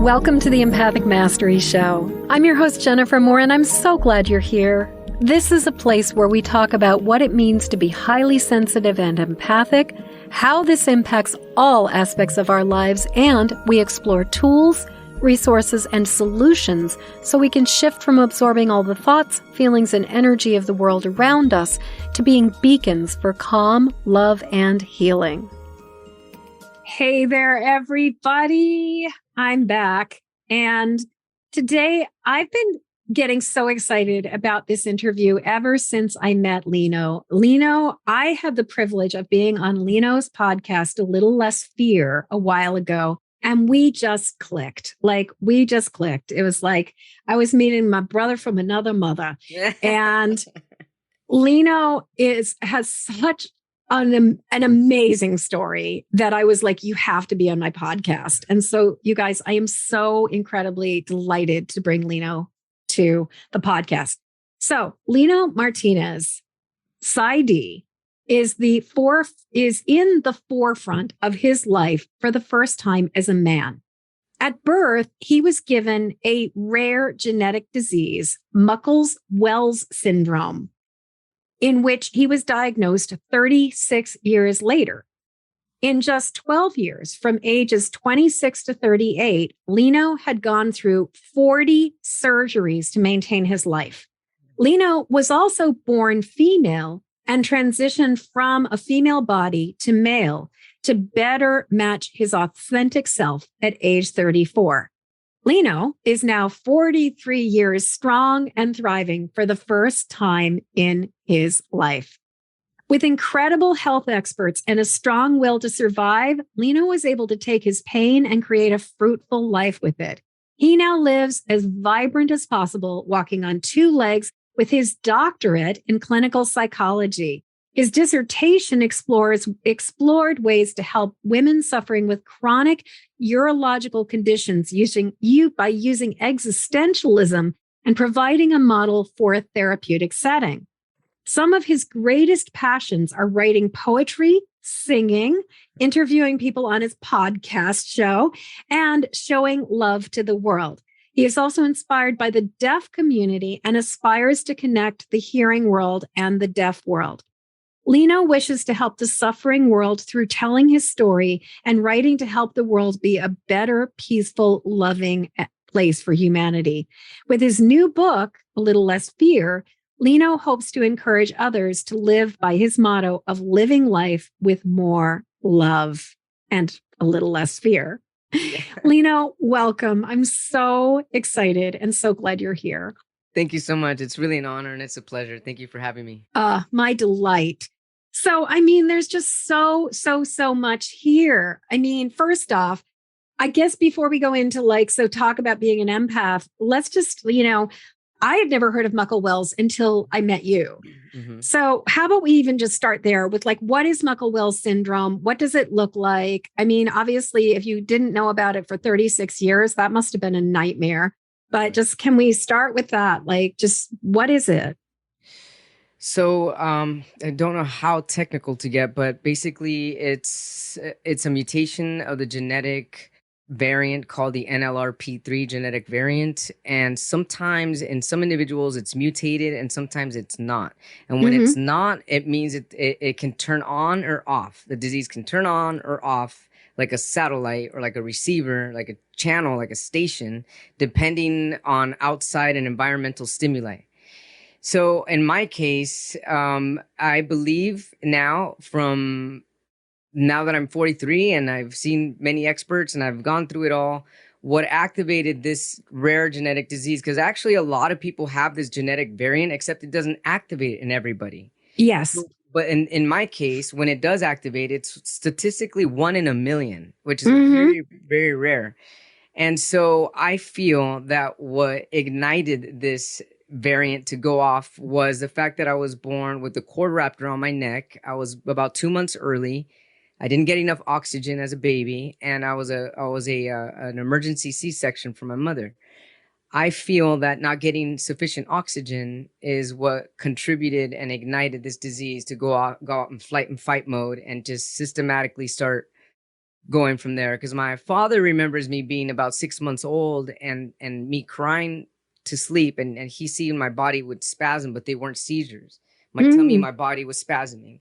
Welcome to the Empathic Mastery Show. I'm your host, Jennifer Moore, and I'm so glad you're here. This is a place where we talk about what it means to be highly sensitive and empathic, how this impacts all aspects of our lives, and we explore tools, resources, and solutions so we can shift from absorbing all the thoughts, feelings, and energy of the world around us to being beacons for calm, love, and healing. Hey there, everybody. I'm back. And today I've been getting so excited about this interview ever since I met Lino. Lino, I had the privilege of being on Lino's podcast, A Little Less Fear, a while ago. And we just clicked. It was like I was meeting my brother from another mother. And Lino has such an amazing story that I was like, you have to be on my podcast. And so, you guys, I am so incredibly delighted to bring Lino to the podcast. So, Lino Martinez, PsyD, is in the forefront of his life for the first time as a man. At birth, he was given a rare genetic disease, Muckle Wells Syndrome, in which he was diagnosed 36 years later. In just 12 years, from ages 26 to 38, Lino had gone through 40 surgeries to maintain his life. Lino was also born female and transitioned from a female body to male to better match his authentic self at age 34. Lino is now 43 years strong and thriving for the first time in his life. With incredible health experts and a strong will to survive, Lino was able to take his pain and create a fruitful life with it. He now lives as vibrant as possible, walking on two legs with his doctorate in clinical psychology. His dissertation explored ways to help women suffering with chronic urological conditions by using existentialism and providing a model for a therapeutic setting. Some of his greatest passions are writing poetry, singing, interviewing people on his podcast show, and showing love to the world. He is also inspired by the deaf community and aspires to connect the hearing world and the deaf world. Lino wishes to help the suffering world through telling his story and writing to help the world be a better, peaceful, loving place for humanity. With his new book, A Little Less Fear, Lino hopes to encourage others to live by his motto of living life with more love and a little less fear. Lino, welcome. I'm so excited and so glad you're here. Thank you so much. It's really an honor and it's a pleasure. Thank you for having me. My delight. So, there's just so much here. First off, I guess before we go into talk about being an empath, let's just, I had never heard of Muckle Wells until I met you. Mm-hmm. So how about we even just start there with what is Muckle Wells Syndrome? What does it look like? Obviously, if you didn't know about it for 36 years, that must have been a nightmare. But just can we start with that? Just what is it? So I don't know how technical to get, but basically it's a mutation of the genetic variant called the NLRP3 genetic variant. And sometimes in some individuals it's mutated and sometimes it's not. And when it's not, it means it can turn on or off. The disease can turn on or off like a satellite or like a receiver, like a channel, like a station, depending on outside and environmental stimuli. So in my case, I believe now that I'm 43 and I've seen many experts and I've gone through it all, what activated this rare genetic disease, because actually a lot of people have this genetic variant, except it doesn't activate in everybody. Yes. But in my case, when it does activate, it's statistically 1 in a million, which is very, very rare. And so I feel that what ignited this variant to go off was the fact that I was born with the cord wrapped around my neck. I was about 2 months early. I didn't get enough oxygen as a baby, and I was an emergency C-section for my mother. I feel that not getting sufficient oxygen is what contributed and ignited this disease to go out in flight and fight mode and just systematically start going from there. Because my father remembers me being about 6 months old and me crying to sleep, and he seeing my body would spasm, but they weren't seizures. My tummy, my body was spasming.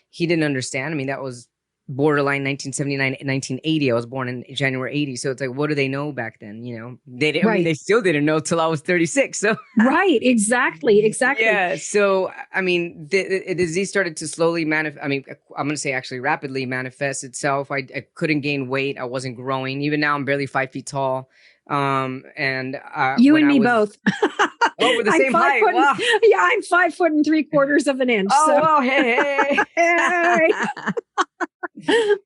He didn't understand. I mean, that was borderline 1979 and 1980. I was born in January 80. So it's like, what do they know back then? You know, they didn't, I mean, they still didn't know till I was 36. So right. Exactly. yeah. So, I mean, the disease started to slowly manifest. I mean, I'm going to say actually rapidly manifest itself. I couldn't gain weight. I wasn't growing. Even now I'm barely 5 feet tall. And you when and I me was, both. oh, we're the same height. Wow. Yeah, I'm 5'3/4" Oh, so. wow. Hey.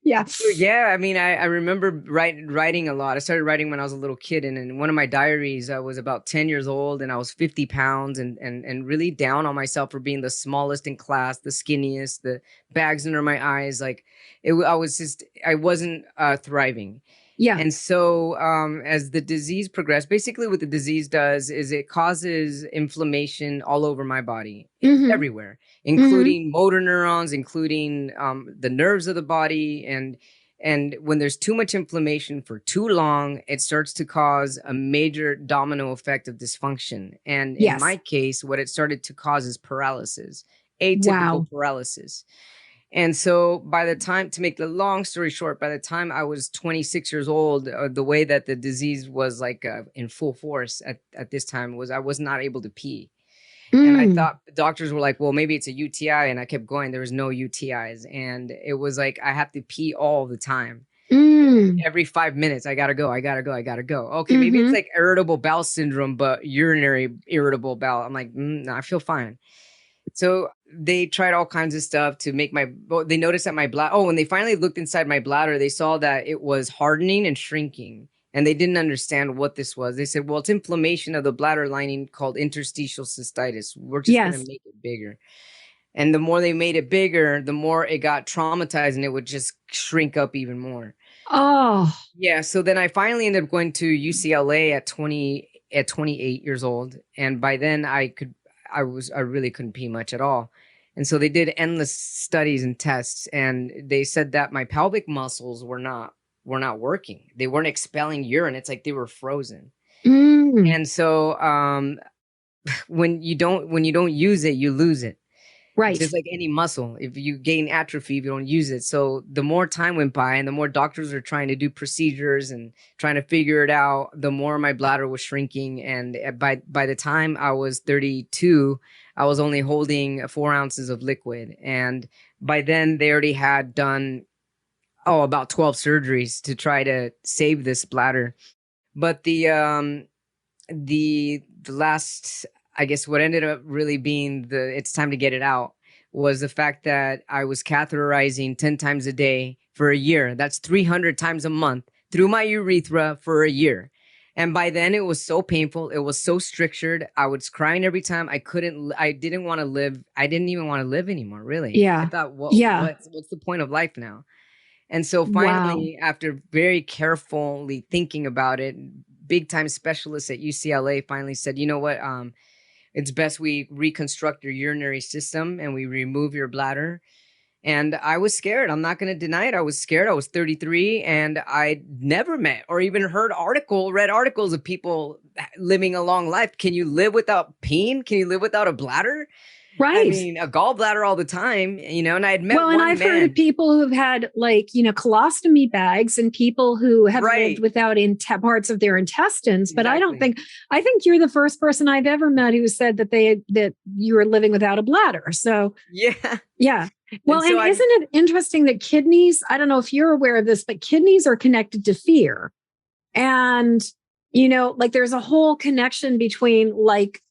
Yeah. So, yeah, I mean, I remember writing a lot. I started writing when I was a little kid, and in one of my diaries, I was about 10 years old, and I was 50 pounds, and really down on myself for being the smallest in class, the skinniest, the bags under my eyes. Like, I wasn't thriving. Yeah. And so as the disease progressed, basically what the disease does is it causes inflammation all over my body, everywhere, including motor neurons, including the nerves of the body. And when there's too much inflammation for too long, it starts to cause a major domino effect of dysfunction. And in my case, what it started to cause is paralysis, atypical paralysis. And so by the time, to make the long story short, by the time I was 26 years old, the way that the disease was like in full force at this time was I was not able to pee. And I thought the doctors were like, well, maybe it's a UTI. And I kept going. There was no UTIs. And it was like, I have to pee all the time. Every 5 minutes, I gotta go. Okay, maybe it's like irritable bowel syndrome, but urinary irritable bowel. I'm like, no, I feel fine. So they tried all kinds of stuff to make they noticed that my bladder, when they finally looked inside my bladder, they saw that it was hardening and shrinking. And they didn't understand what this was. They said, well, it's inflammation of the bladder lining called interstitial cystitis. We're just going to make it bigger. And the more they made it bigger, the more it got traumatized and it would just shrink up even more. Oh. Yeah. So then I finally ended up going to UCLA at 28 years old. And by then I really couldn't pee much at all. And so they did endless studies and tests, and they said that my pelvic muscles were not working. They weren't expelling urine. It's like they were frozen. And so when you don't use it, you lose it. Right. It's just like any muscle. If you gain atrophy, if you don't use it. So the more time went by and the more doctors were trying to do procedures and trying to figure it out, the more my bladder was shrinking. And by the time I was 32, I was only holding 4 ounces of liquid. And by then they already had done, about 12 surgeries to try to save this bladder. But the last, I guess what ended up really being it's time to get it out was the fact that I was catheterizing 10 times a day for a year. That's 300 times a month through my urethra for a year. And by then it was so painful. It was so strictured. I was crying every time. I didn't want to live. I didn't even want to live anymore, really. Yeah. I thought, what's the point of life now? And so finally, after very carefully thinking about it, big time specialists at UCLA finally said, you know what, it's best we reconstruct your urinary system and we remove your bladder. And I was scared. I'm not going to deny it. I was scared. I was 33 and I never met or even read articles of people living a long life. Can you live without peeing? Can you live without a bladder? Right. I mean, a gallbladder all the time, and I had met and I've heard of people who've had colostomy bags and people who have lived without parts of their intestines. But I think you're the first person I've ever met who said that you were living without a bladder. So yeah. Well, and isn't it interesting that kidneys, I don't know if you're aware of this, but kidneys are connected to fear. And, there's a whole connection between like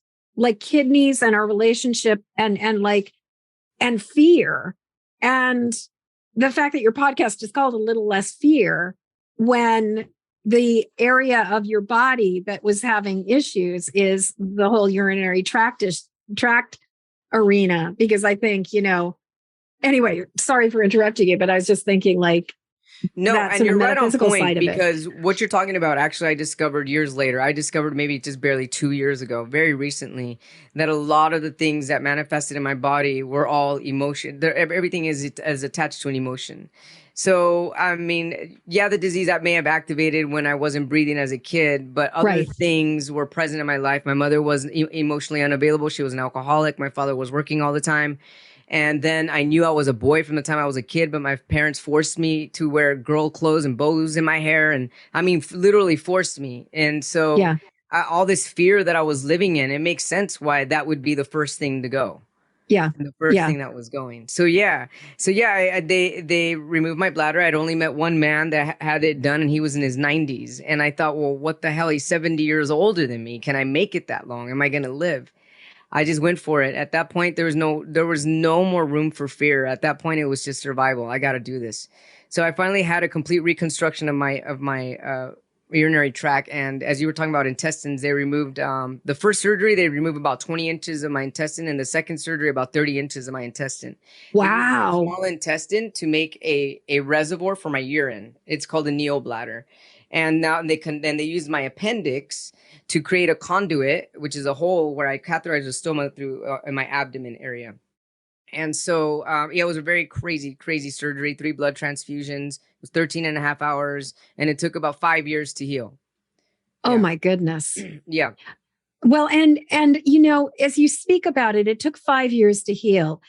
kidneys and our relationship and fear. And the fact that your podcast is called A Little Less Fear, when the area of your body that was having issues is the whole urinary tract arena. Because I think, anyway, sorry for interrupting you, but I was just thinking no, and you're right on point, because what you're talking about, actually, I discovered years later. I discovered maybe just barely 2 years ago, very recently, that a lot of the things that manifested in my body were all emotion. Everything is attached to an emotion. So, I mean, yeah, the disease that may have activated when I wasn't breathing as a kid, but other Right. things were present in my life. My mother was emotionally unavailable. She was an alcoholic. My father was working all the time. And then I knew I was a boy from the time I was a kid, but my parents forced me to wear girl clothes and bows in my hair. And I mean, literally forced me. And so Yeah. all this fear that I was living in, it makes sense why that would be the first thing to go. Yeah. The first Yeah. thing that was going. They removed my bladder. I'd only met one man that had it done, and he was in his 90s. And I thought, well, what the hell? He's 70 years older than me. Can I make it that long? Am I going to live? I just went for it. At that point, there was no more room for fear. At that point, it was just survival. I got to do this. So I finally had a complete reconstruction of my urinary tract. And as you were talking about intestines, they removed the first surgery. They removed about 20 inches of my intestine, and the second surgery about 30 inches of my intestine. They used my Wow. small intestine to make a reservoir for my urine. It's called a neobladder. And now then they used my appendix to create a conduit, which is a hole where I catheterize the stoma through in my abdomen area. And so, yeah, it was a very crazy, crazy surgery, 3 blood transfusions. It was 13 and a half hours, and it took about 5 years to heal. Oh Yeah. my goodness. Yeah. Well, and as you speak about it, it took 5 years to heal.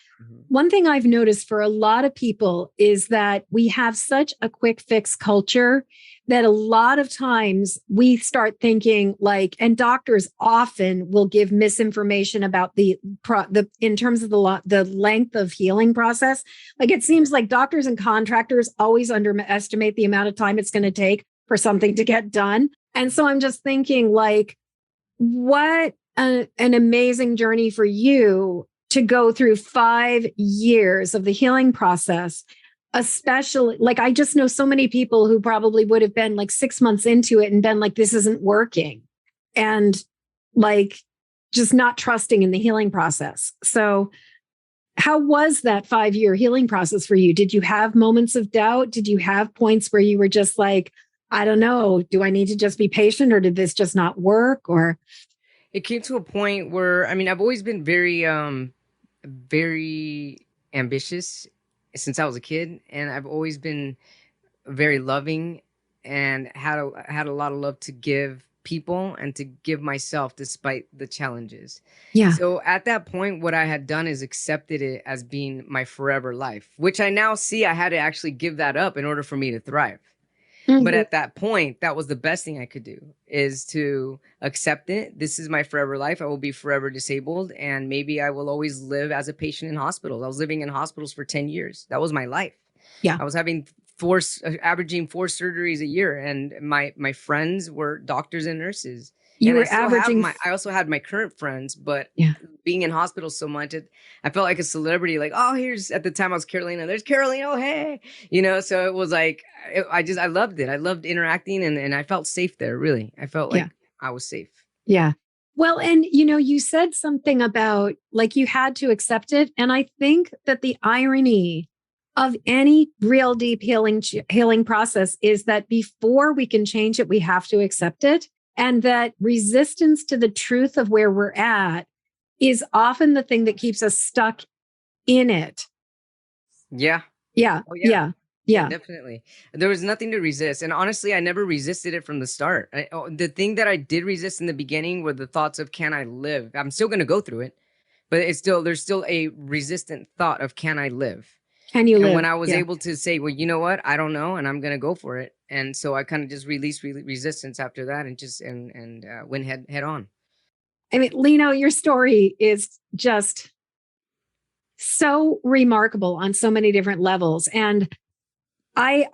One thing I've noticed for a lot of people is that we have such a quick fix culture that a lot of times we start thinking like, and doctors often will give misinformation about the in terms of the length of healing process. Like it seems like doctors and contractors always underestimate the amount of time it's going to take for something to get done. And so I'm just thinking like, what an amazing journey for you to go through 5 years of the healing process, especially like I just know so many people who probably would have been like 6 months into it and been like, this isn't working. And like just not trusting in the healing process. So how was that 5-year healing process for you? Did you have moments of doubt? Did you have points where you were just like, I don't know, do I need to just be patient or did this just not work? Or It came to a point where, I mean, I've always been very ambitious since I was a kid, and I've always been very loving and had a lot of love to give people and to give myself despite the challenges. yeah. So at that point, what I had done is accepted it as being my forever life, which I now see I had to actually give that up in order for me to thrive. But at that point, that was the best thing I could do, is to accept it. This is my forever life. I will be forever disabled. And maybe I will always live as a patient in hospitals. I was living in hospitals for 10 years. That was my life. Yeah. I was having averaging 4 surgeries a year. And my friends were doctors and nurses. You And were averaging. I also had my current friends, but Yeah. being in hospitals so much, I felt like a celebrity. Like, oh, here's, at the time I was Carolina. There's Carolina. Oh, hey, so it was like, I loved it. I loved interacting, and I felt safe there. Really, I felt like I was safe. Yeah. Well, and you said something about like you had to accept it. And I think that the irony of any real deep healing process is that before we can change it, we have to accept it. And that resistance to the truth of where we're at is often the thing that keeps us stuck in it. Yeah. Yeah. Oh, yeah. Yeah. Definitely. There was nothing to resist. And honestly, I never resisted it from the start. The thing that I did resist in the beginning were the thoughts of, can I live? I'm still going to go through it, but there's still a resistant thought of, can I live? Can you live? And when I was able to say, well, you know what? I don't know, and I'm going to go for it. And so I kind of just released resistance after that, and just went head on. I mean, Lino, your story is just so remarkable on so many different levels. And I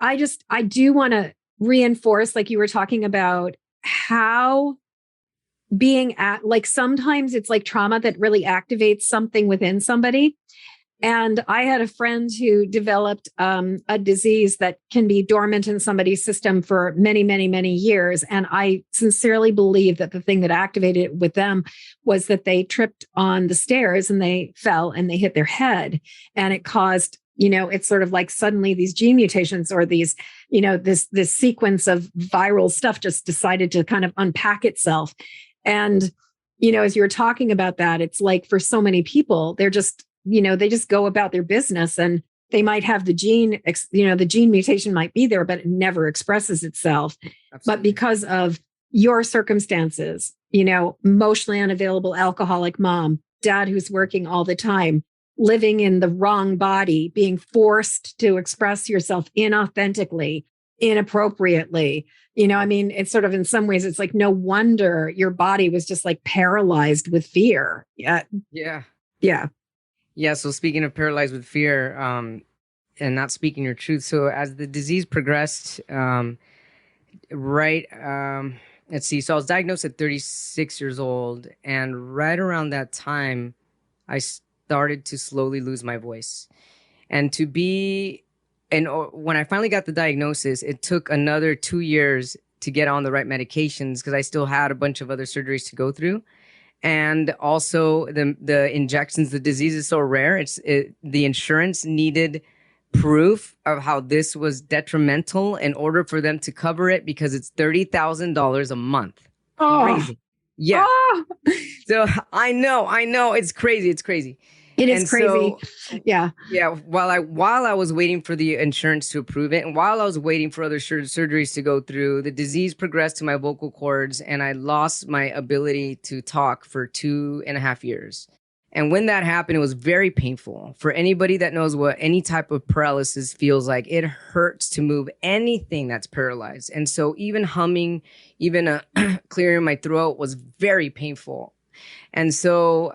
do want to reinforce, like you were talking about, how being at, like, sometimes it's like trauma that really activates something within somebody. And I had a friend who developed a disease that can be dormant in somebody's system for many, many, many years. And I sincerely believe that the thing that activated it with them was that they tripped on the stairs and they fell and they hit their head. And it caused, it's sort of like suddenly these gene mutations or these, this sequence of viral stuff just decided to kind of unpack itself. And, as you were talking about that, it's like for so many people, they're just, they just go about their business. And they might have the gene, the gene mutation might be there, but it never expresses itself. Absolutely. But because of your circumstances, emotionally unavailable alcoholic mom, dad who's working all the time, living in the wrong body, being forced to express yourself inauthentically, inappropriately. It's sort of, in some ways, it's like, no wonder your body was just like paralyzed with fear. Yeah. Yeah. Yeah. Yeah. So speaking of paralyzed with fear, and not speaking your truth. So as the disease progressed, right, let's see. So I was diagnosed at 36 years old, and right around that time, I started to slowly lose my voice. And when I finally got the diagnosis, it took another 2 years to get on the right medications because I still had a bunch of other surgeries to go through. And also the injections, the disease is so rare. The insurance needed proof of how this was detrimental in order for them to cover it because it's $30,000 a month. Crazy. Yeah. Oh. So I know. It's crazy. It's crazy. It is crazy. Yeah. Yeah. While I was waiting for the insurance to approve it, and while I was waiting for other surgeries to go through, the disease progressed to my vocal cords, and I lost my ability to talk for 2.5 years. And when that happened, it was very painful. For anybody that knows what any type of paralysis feels like, it hurts to move anything that's paralyzed. And so even humming, even clearing my throat was very painful. And so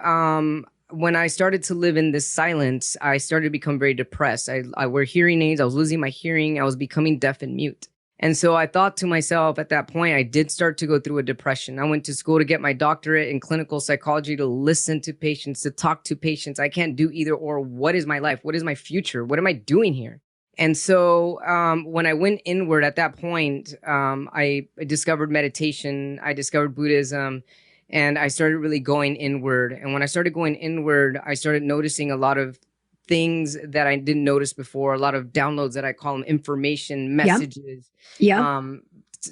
when I started to live in this silence, I started to become very depressed. I wear hearing aids. I was losing my hearing. I was becoming deaf and mute. And so I thought to myself at that point, I did start to go through a depression. I went to school to get my doctorate in clinical psychology, to listen to patients, to talk to patients. I can't do either or. What is my life? What is my future? What am I doing here? And so when I went inward at that point, I discovered meditation. I discovered Buddhism. And I started really going inward. And when I started going inward, I started noticing a lot of things that I didn't notice before, a lot of downloads that I call them information messages. Yeah.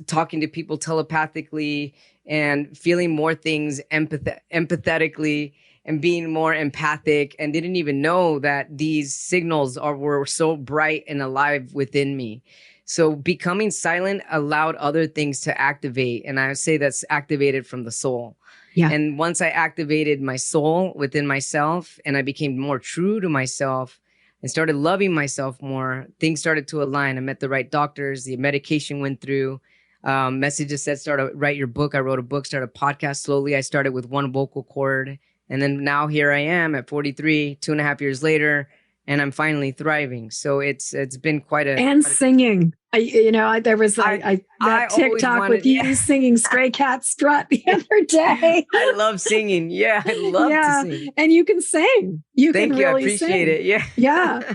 Talking to people telepathically and feeling more things empathetically and being more empathic, and didn't even know that these signals were so bright and alive within me. So becoming silent allowed other things to activate. And I would say that's activated from the soul. Yeah. And once I activated my soul within myself and I became more true to myself and started loving myself more, things started to align. I met the right doctors. The medication went through. Messages said, start to write your book. I wrote a book, started a podcast slowly. I started with one vocal cord. And then now here I am at 43, 2.5 years later, and I'm finally thriving. So it's been quite a... And singing. There was that TikTok with you singing Stray Cat Strut the other day. I love singing. Yeah, I love to sing. And you can sing. Thank you. I appreciate it. Yeah. Yeah.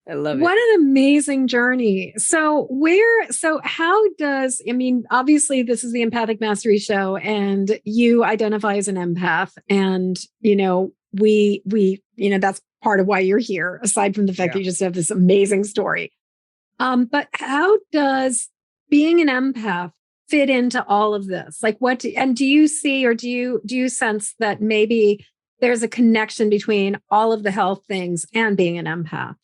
I love it. What an amazing journey. So how does, obviously this is the Empathic Mastery Show and you identify as an empath, and, we that's part of why you're here, aside from the fact that you just have this amazing story. But how does being an empath fit into all of this? Like do you see, or do you sense that maybe there's a connection between all of the health things and being an empath?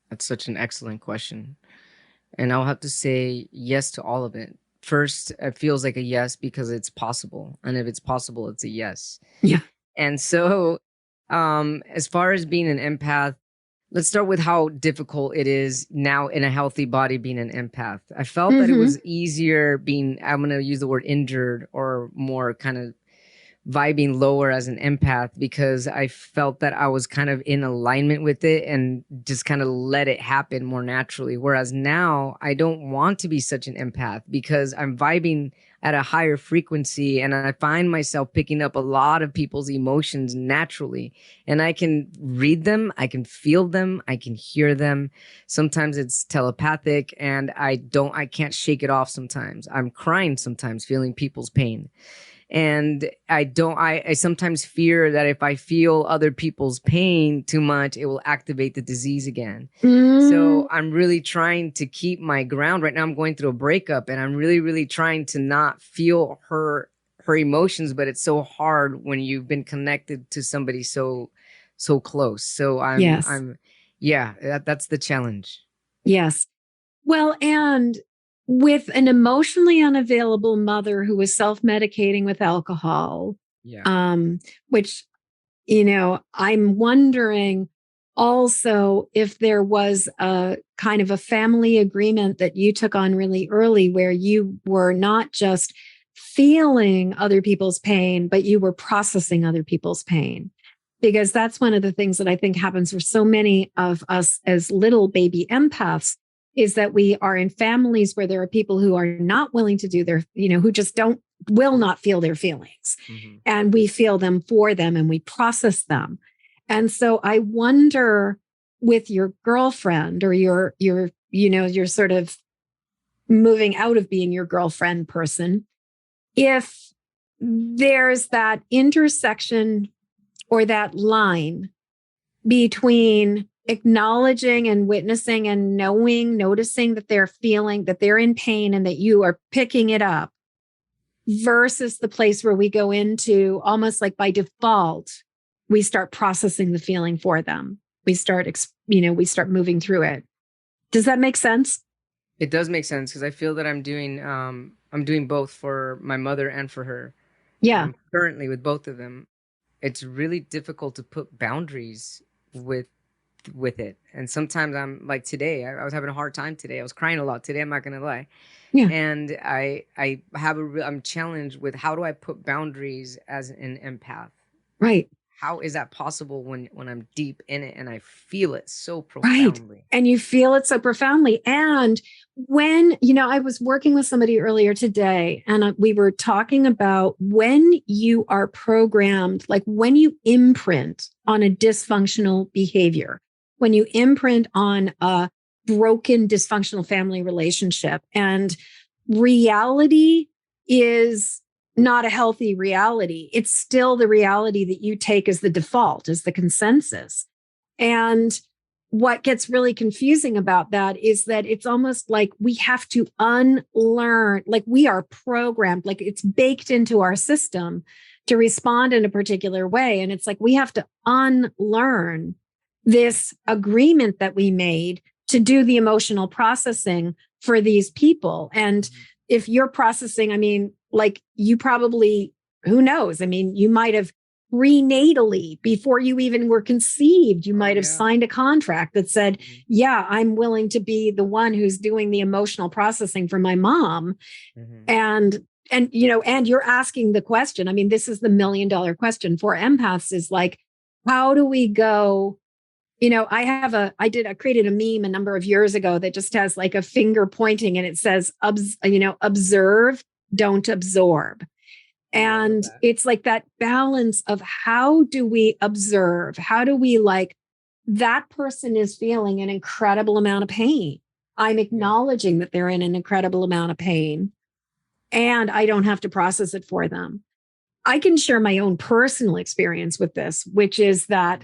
That's such an excellent question. And I'll have to say yes to all of it. First, it feels like a yes because it's possible. And if it's possible, it's a yes. Yeah. And so as far as being an empath, let's start with how difficult it is now in a healthy body being an empath. I felt that it was easier being, I'm going to use the word injured, or more kind of vibing lower as an empath, because I felt that I was kind of in alignment with it and just kind of let it happen more naturally. Whereas now I don't want to be such an empath because I'm vibing at a higher frequency and I find myself picking up a lot of people's emotions naturally, and I can read them, I can feel them, I can hear them. Sometimes it's telepathic and I can't shake it off sometimes. I'm crying sometimes, feeling people's pain. And I sometimes fear that if I feel other people's pain too much, it will activate the disease again. So I'm really trying to keep my ground. Right now I'm going through a breakup and I'm really, really trying to not feel her emotions, but it's so hard when you've been connected to somebody so close. So I'm Yeah, that's the challenge. Yes. Well, and with an emotionally unavailable mother who was self-medicating with alcohol, Yeah. which, I'm wondering also if there was a kind of a family agreement that you took on really early where you were not just feeling other people's pain, but you were processing other people's pain. Because that's one of the things that I think happens for so many of us as little baby empaths is that we are in families where there are people who are not willing to do their, who just will not feel their feelings. Mm-hmm. And we feel them for them and we process them. And so I wonder with your girlfriend or you're sort of moving out of being your girlfriend person, if there's that intersection or that line between acknowledging and witnessing and noticing that they're feeling that they're in pain and that you are picking it up versus the place where we go into almost like by default, we start processing the feeling for them. We start moving through it. Does that make sense? It does make sense because I feel that I'm doing both for my mother and for her. Yeah. Currently with both of them. It's really difficult to put boundaries with it. And sometimes I'm like today, I was having a hard time today. I was crying a lot today, I'm not gonna lie. Yeah. And I'm challenged with how do I put boundaries as an empath? Right. How is that possible when I'm deep in it and I feel it so Right. profoundly? And you feel it so profoundly. And when, I was working with somebody earlier today and we were talking about when you are programmed, like when you imprint on a dysfunctional behavior, when you imprint on a broken, dysfunctional family relationship, and reality is not a healthy reality. It's still the reality that you take as the default, as the consensus. And what gets really confusing about that is that it's almost like we have to unlearn, like we are programmed, like it's baked into our system to respond in a particular way. And it's like we have to unlearn this agreement that we made to do the emotional processing for these people. And if you're processing, I mean, like you probably, who knows? I mean, you might have prenatally, before you even were conceived, you might have signed a contract that said, yeah, I'm willing to be the one who's doing the emotional processing for my mom. And you're asking the question. I mean, this is the $1 million question for empaths is like, how do we go? I created a meme a number of years ago that just has like a finger pointing and it says, observe, don't absorb. And it's like that balance of how do we observe? How do we that person is feeling an incredible amount of pain. I'm acknowledging that they're in an incredible amount of pain and I don't have to process it for them. I can share my own personal experience with this, which is that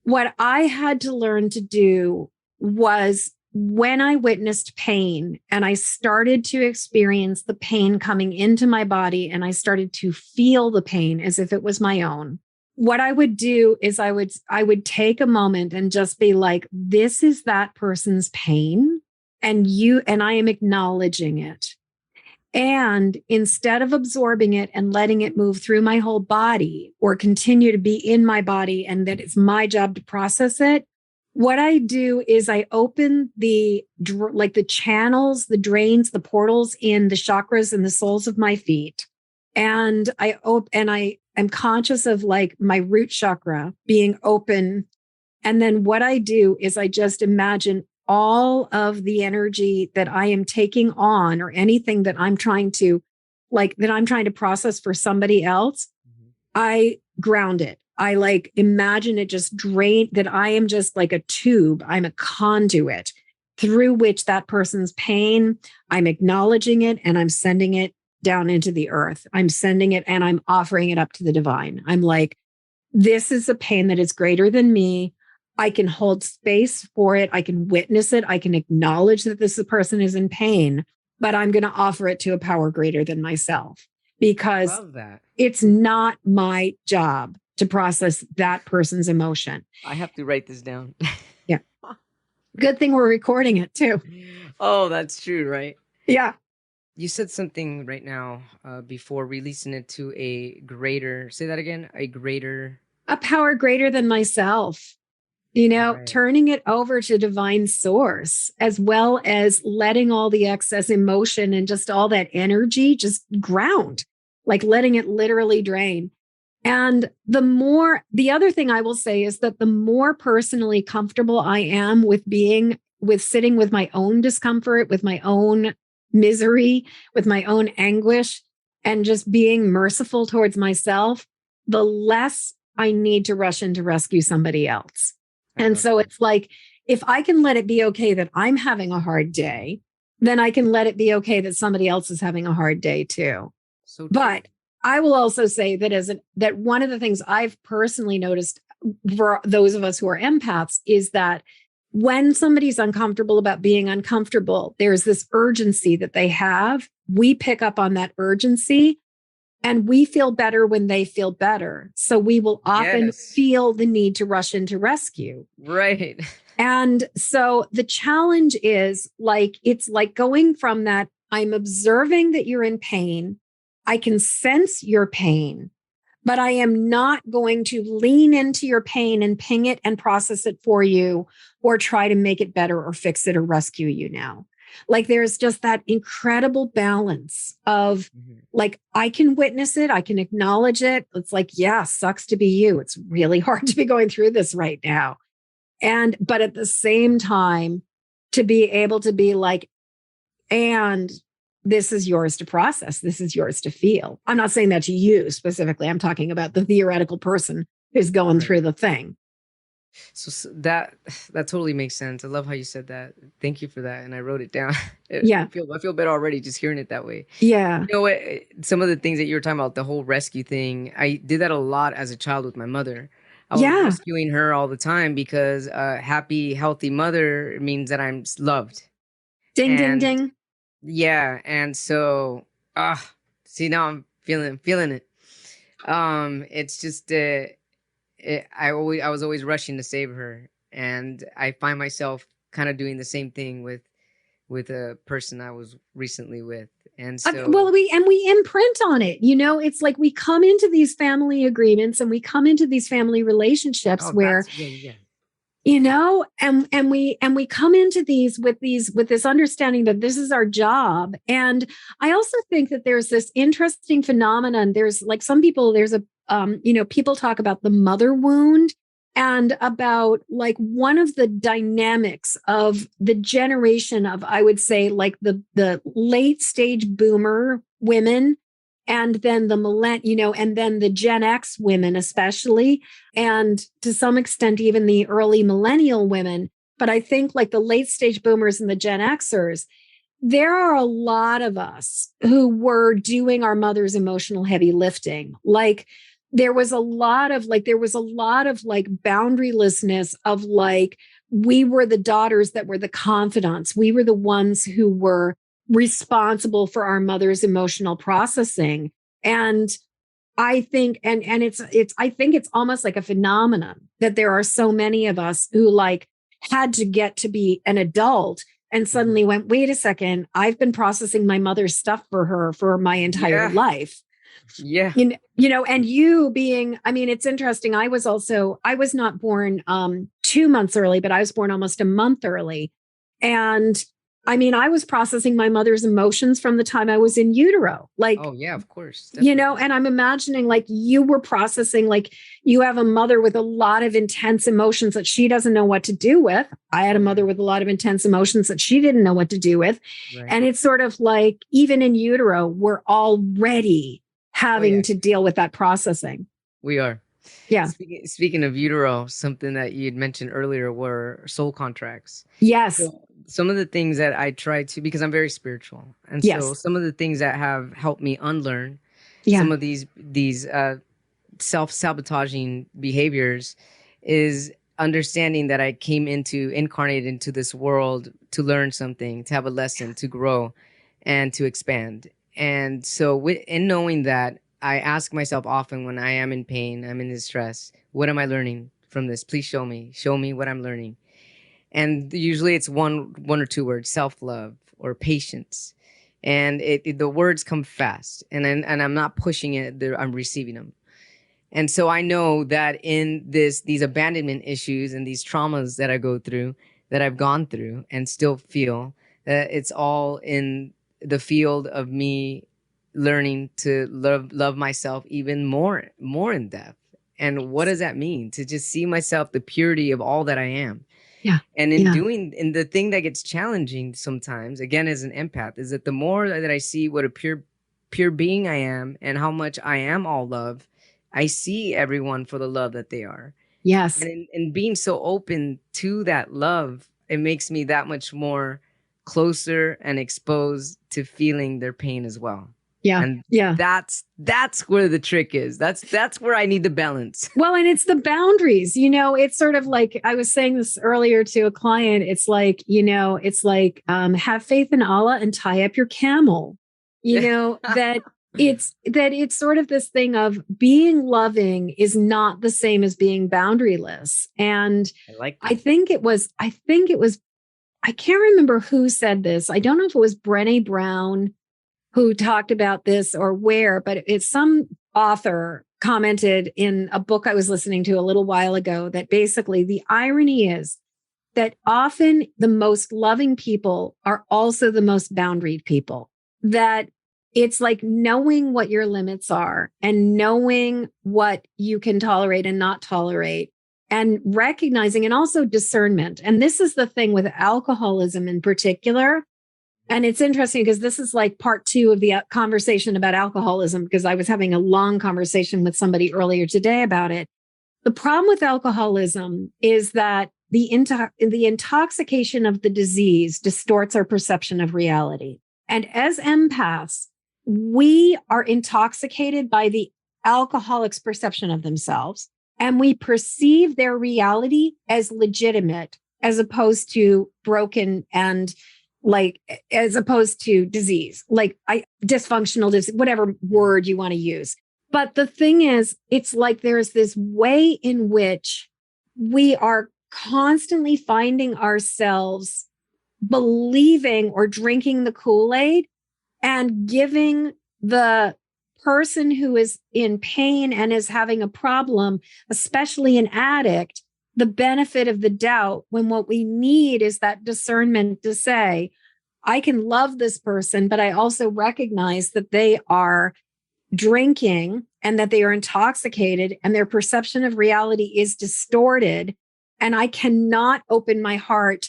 what I had to learn to do was when I witnessed pain and I started to experience the pain coming into my body and I started to feel the pain as if it was my own. What I would do is I would take a moment and just be like, this is that person's pain and I am acknowledging it. And instead of absorbing it and letting it move through my whole body or continue to be in my body and that it's my job to process it, what I do is I open the channels, the drains, the portals in the chakras and the soles of my feet. And I am conscious of like my root chakra being open. And then what I do is I just imagine all of the energy that I am taking on or anything that I'm trying to process for somebody else, I ground it. I imagine it just drain that I am just like a tube. I'm a conduit through which that person's pain, I'm acknowledging it and I'm sending it down into the earth. I'm sending it and I'm offering it up to the divine. I'm like, this is a pain that is greater than me. I can hold space for it. I can witness it. I can acknowledge that this person is in pain, but I'm going to offer it to a power greater than myself because it's not my job to process that person's emotion. I have to write this down. Yeah. Good thing we're recording it too. Oh, that's true, right? Yeah. You said something right now before releasing it to a greater, say that again, a greater. A power greater than myself, Right. turning it over to divine source, as well as letting all the excess emotion and just all that energy just ground, like letting it literally drain. And the other thing I will say is that the more personally comfortable I am with sitting with my own discomfort, with my own misery, with my own anguish, and just being merciful towards myself, the less I need to rush in to rescue somebody else. I And love so that. it's like, if I can let it be okay that I'm having a hard day, then I can let it be okay that somebody else is having a hard day too. So true. But I will also say that that one of the things I've personally noticed for those of us who are empaths is that when somebody's uncomfortable about being uncomfortable, there's this urgency that they have. We pick up on that urgency and we feel better when they feel better. So we will often Yes. feel the need to rush into rescue. Right. And so the challenge is like, it's like going from that, I'm observing that you're in pain. I can sense your pain, but I am not going to lean into your pain and ping it and process it for you or try to make it better or fix it or rescue you now. Like there's just that incredible balance of like, I can witness it. I can acknowledge it. It's like, yeah, sucks to be you. It's really hard to be going through this right now. But at the same time, to be able to be like, and this is yours to process. This is yours to feel. I'm not saying that to you specifically. I'm talking about the theoretical person who's going Right. through the thing. So that totally makes sense. I love how you said that. Thank you for that, and I wrote it down. Yeah. I feel better already just hearing it that way. Yeah. You know what? Some of the things that you were talking about, the whole rescue thing, I did that a lot as a child with my mother. I was Yeah. rescuing her all the time because a happy, healthy mother means that I'm loved. Ding, ding, And ding. yeah, and so see now I'm feeling it. It's just I was always rushing to save her, and I find myself kind of doing the same thing with a person I was recently with, and so Well, we imprint on it. It's like we come into these family agreements and we come into these family relationships oh where that's yeah. and we come into these with this understanding that this is our job. And I also think that there's this interesting phenomenon. There's like some people, there's a people talk about the mother wound and about like one of the dynamics of the generation of, I would say, like the late stage boomer women, and then and then the Gen X women, especially, and to some extent, even the early millennial women. But I think like the late stage boomers and the Gen Xers, there are a lot of us who were doing our mother's emotional heavy lifting. Like there was a lot of like boundarylessness of like, we were the daughters that were the confidants. We were the ones who were responsible for our mother's emotional processing. And I think, and I think it's almost like a phenomenon that there are so many of us who like had to get to be an adult and suddenly went, wait a second, I've been processing my mother's stuff for her for my entire Yeah, life. yeah. And you being, I mean, it's interesting. I was not born 2 months early, but I was born almost a month early. And I mean, I was processing my mother's emotions from the time I was in utero. Like, Oh yeah, of course, definitely. and I'm imagining like you were processing, like you have a mother with a lot of intense emotions that she doesn't know what to do with. I had Oh a yeah, mother with a lot of intense emotions that she didn't know what to do with. right. And it's sort of like, even in utero, we're already Oh having yeah, to deal with that processing. we are. Yeah. Speaking of utero, something that you had mentioned earlier were soul contracts. Yes. So some of the things that I try to, because I'm very spiritual, and so Yes. some of the things that have helped me unlearn Yeah. some of these self-sabotaging behaviors is understanding that I came into incarnated into this world to learn something, to have a lesson, to grow, and to expand. And so in knowing that, I ask myself often when I am in pain, I'm in distress, what am I learning from this? Please show me what I'm learning. And usually it's one or two words: self-love or patience. And the words come fast, and I'm not pushing it. I'm receiving them. And so I know that in these abandonment issues and these traumas that I go through, that I've gone through and still feel, that it's all in the field of me learning to love myself even more in depth. And what does that mean? To just see myself, the purity of all that I am. Yeah. And in the thing that gets challenging sometimes, again, as an empath, is that the more that I see what a pure being I am and how much I am all love, I see everyone for the love that they are. Yes. And in being so open to that love, it makes me that much more closer and exposed to feeling their pain as well. Yeah. And yeah. that's where the trick is. That's where I need the balance. Well, and it's the boundaries, it's sort of like, I was saying this earlier to a client. It's like, have faith in Allah and tie up your camel, that it's sort of this thing of being loving is not the same as being boundaryless. And I like that. I think it was, I can't remember who said this. I don't know if it was Brené Brown who talked about this or where, but it's some author commented in a book I was listening to a little while ago that basically the irony is that often the most loving people are also the most boundaried people. That it's like knowing what your limits are and knowing what you can tolerate and not tolerate, and recognizing, and also discernment. And this is the thing with alcoholism in particular. And it's interesting because this is like part 2 of the conversation about alcoholism, because I was having a long conversation with somebody earlier today about it. The problem with alcoholism is that the intoxication of the disease distorts our perception of reality. And as empaths, we are intoxicated by the alcoholic's perception of themselves, and we perceive their reality as legitimate, as opposed to broken and as opposed to disease, dysfunctional disease, whatever word you want to use. But the thing is, it's like there's this way in which we are constantly finding ourselves believing or drinking the Kool-Aid and giving the person who is in pain and is having a problem, especially an addict, the benefit of the doubt, when what we need is that discernment to say, I can love this person, but I also recognize that they are drinking and that they are intoxicated and their perception of reality is distorted. And I cannot open my heart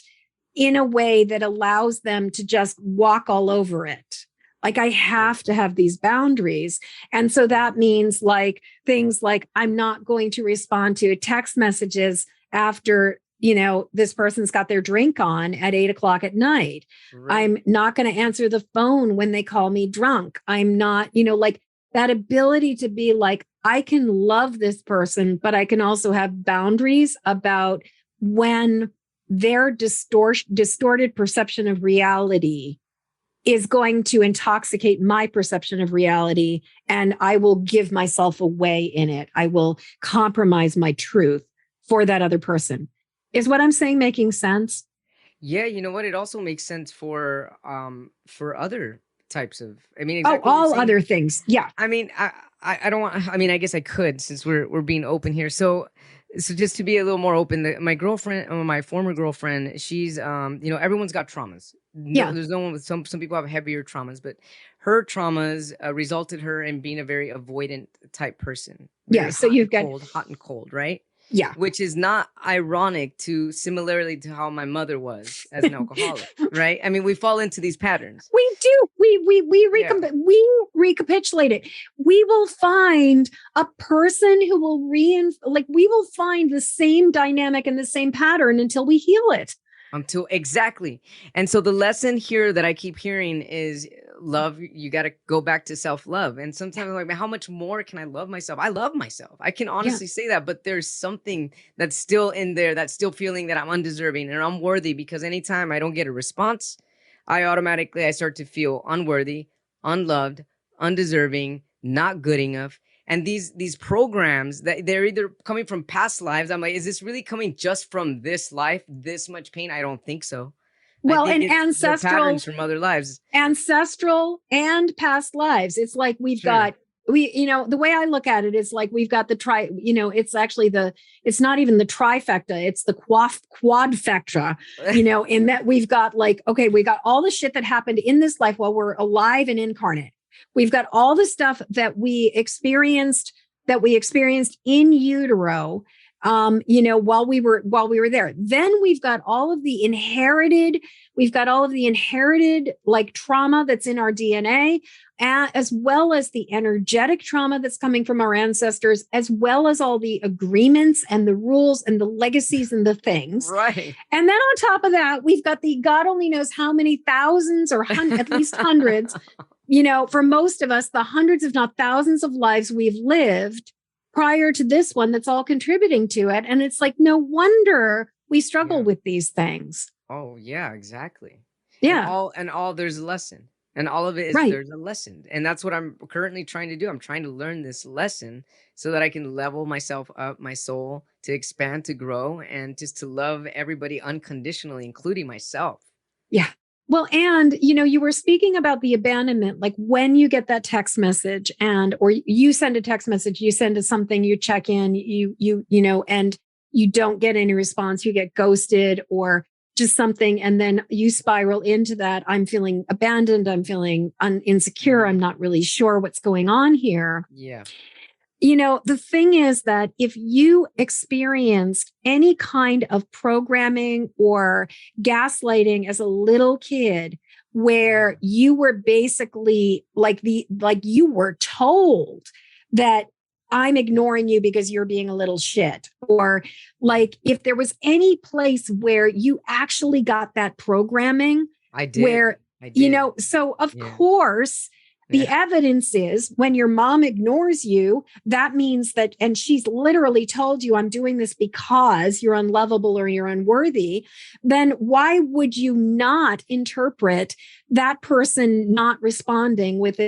in a way that allows them to just walk all over it. Like, I have to have these boundaries. And so that means things like I'm not going to respond to text messages after, this person's got their drink on at 8:00 at night. Right. I'm not going to answer the phone when they call me drunk. I'm not, that ability to be like, I can love this person, but I can also have boundaries about when their distorted perception of reality is going to intoxicate my perception of reality, and I will give myself away in it. I will compromise my truth for that other person. Is what I'm saying making sense? Yeah, you know what? It also makes sense for other types of. I mean, exactly all other things. Yeah. I mean, I don't want. I mean, I guess I could, since we're being open here. So just to be a little more open, my girlfriend, or my former girlfriend, she's everyone's got traumas. Yeah. There's no one with some people have heavier traumas, but her traumas resulted her in being a very avoidant type person. Yeah. So you've got hot and cold, right? Yeah. Which is not ironic similarly to how my mother was as an alcoholic, right? I mean, we fall into these patterns. We do. We recapitulate it. We will find a person who will we will find the same dynamic and the same pattern until we heal it. Exactly. And so the lesson here that I keep hearing is love. You got to go back to self-love. And sometimes I'm like, man, how much more can I love myself? I love myself. I can honestly say that, but there's something that's still in there, that's still feeling that I'm undeserving and unworthy, because anytime I don't get a response, I start to feel unworthy, unloved, undeserving, not good enough. And these programs, that they're either coming from past lives. I'm like, is this really coming just from this life? This much pain? I don't think so. I Well, think and it's the patterns from other lives. ancestral and past lives. It's like we've Sure. got the way I look at it is like we've got it's actually it's not even the trifecta, it's the quadfecta, in that we've got like, okay, we got all the shit that happened in this life while we're alive and incarnate. We've got all the stuff that we experienced in utero, while we were there. Then we've got all of the inherited like trauma that's in our DNA, as well as the energetic trauma that's coming from our ancestors, as well as all the agreements and the rules and the legacies and the things. Right. And then on top of that, we've got the God only knows how many thousands or at least hundreds, for most of us, the hundreds, if not thousands of lives we've lived prior to this one that's all contributing to it. And it's like, no wonder we struggle with these things. Oh, yeah, exactly. Yeah. And all there's a lesson. And all of it is Right. there's a lesson. And that's what I'm currently trying to do. I'm trying to learn this lesson so that I can level myself up, my soul, to expand, to grow, and just to love everybody unconditionally, including myself. Yeah. Well, and you were speaking about the abandonment, like when you get that text message or you send a text message, you send us something, you check in, and you don't get any response, you get ghosted or just something. And then you spiral into that. I'm feeling abandoned. I'm feeling insecure. I'm not really sure what's going on here. Yeah. The thing is that if you experienced any kind of programming or gaslighting as a little kid, where you were basically like you were told that I'm ignoring you because you're being a little shit, or like if there was any place where you actually got that programming, I did. where, so of course, the evidence is when your mom ignores you, that means that, and she's literally told you, I'm doing this because you're unlovable or you're unworthy, then why would you not interpret that person not responding with,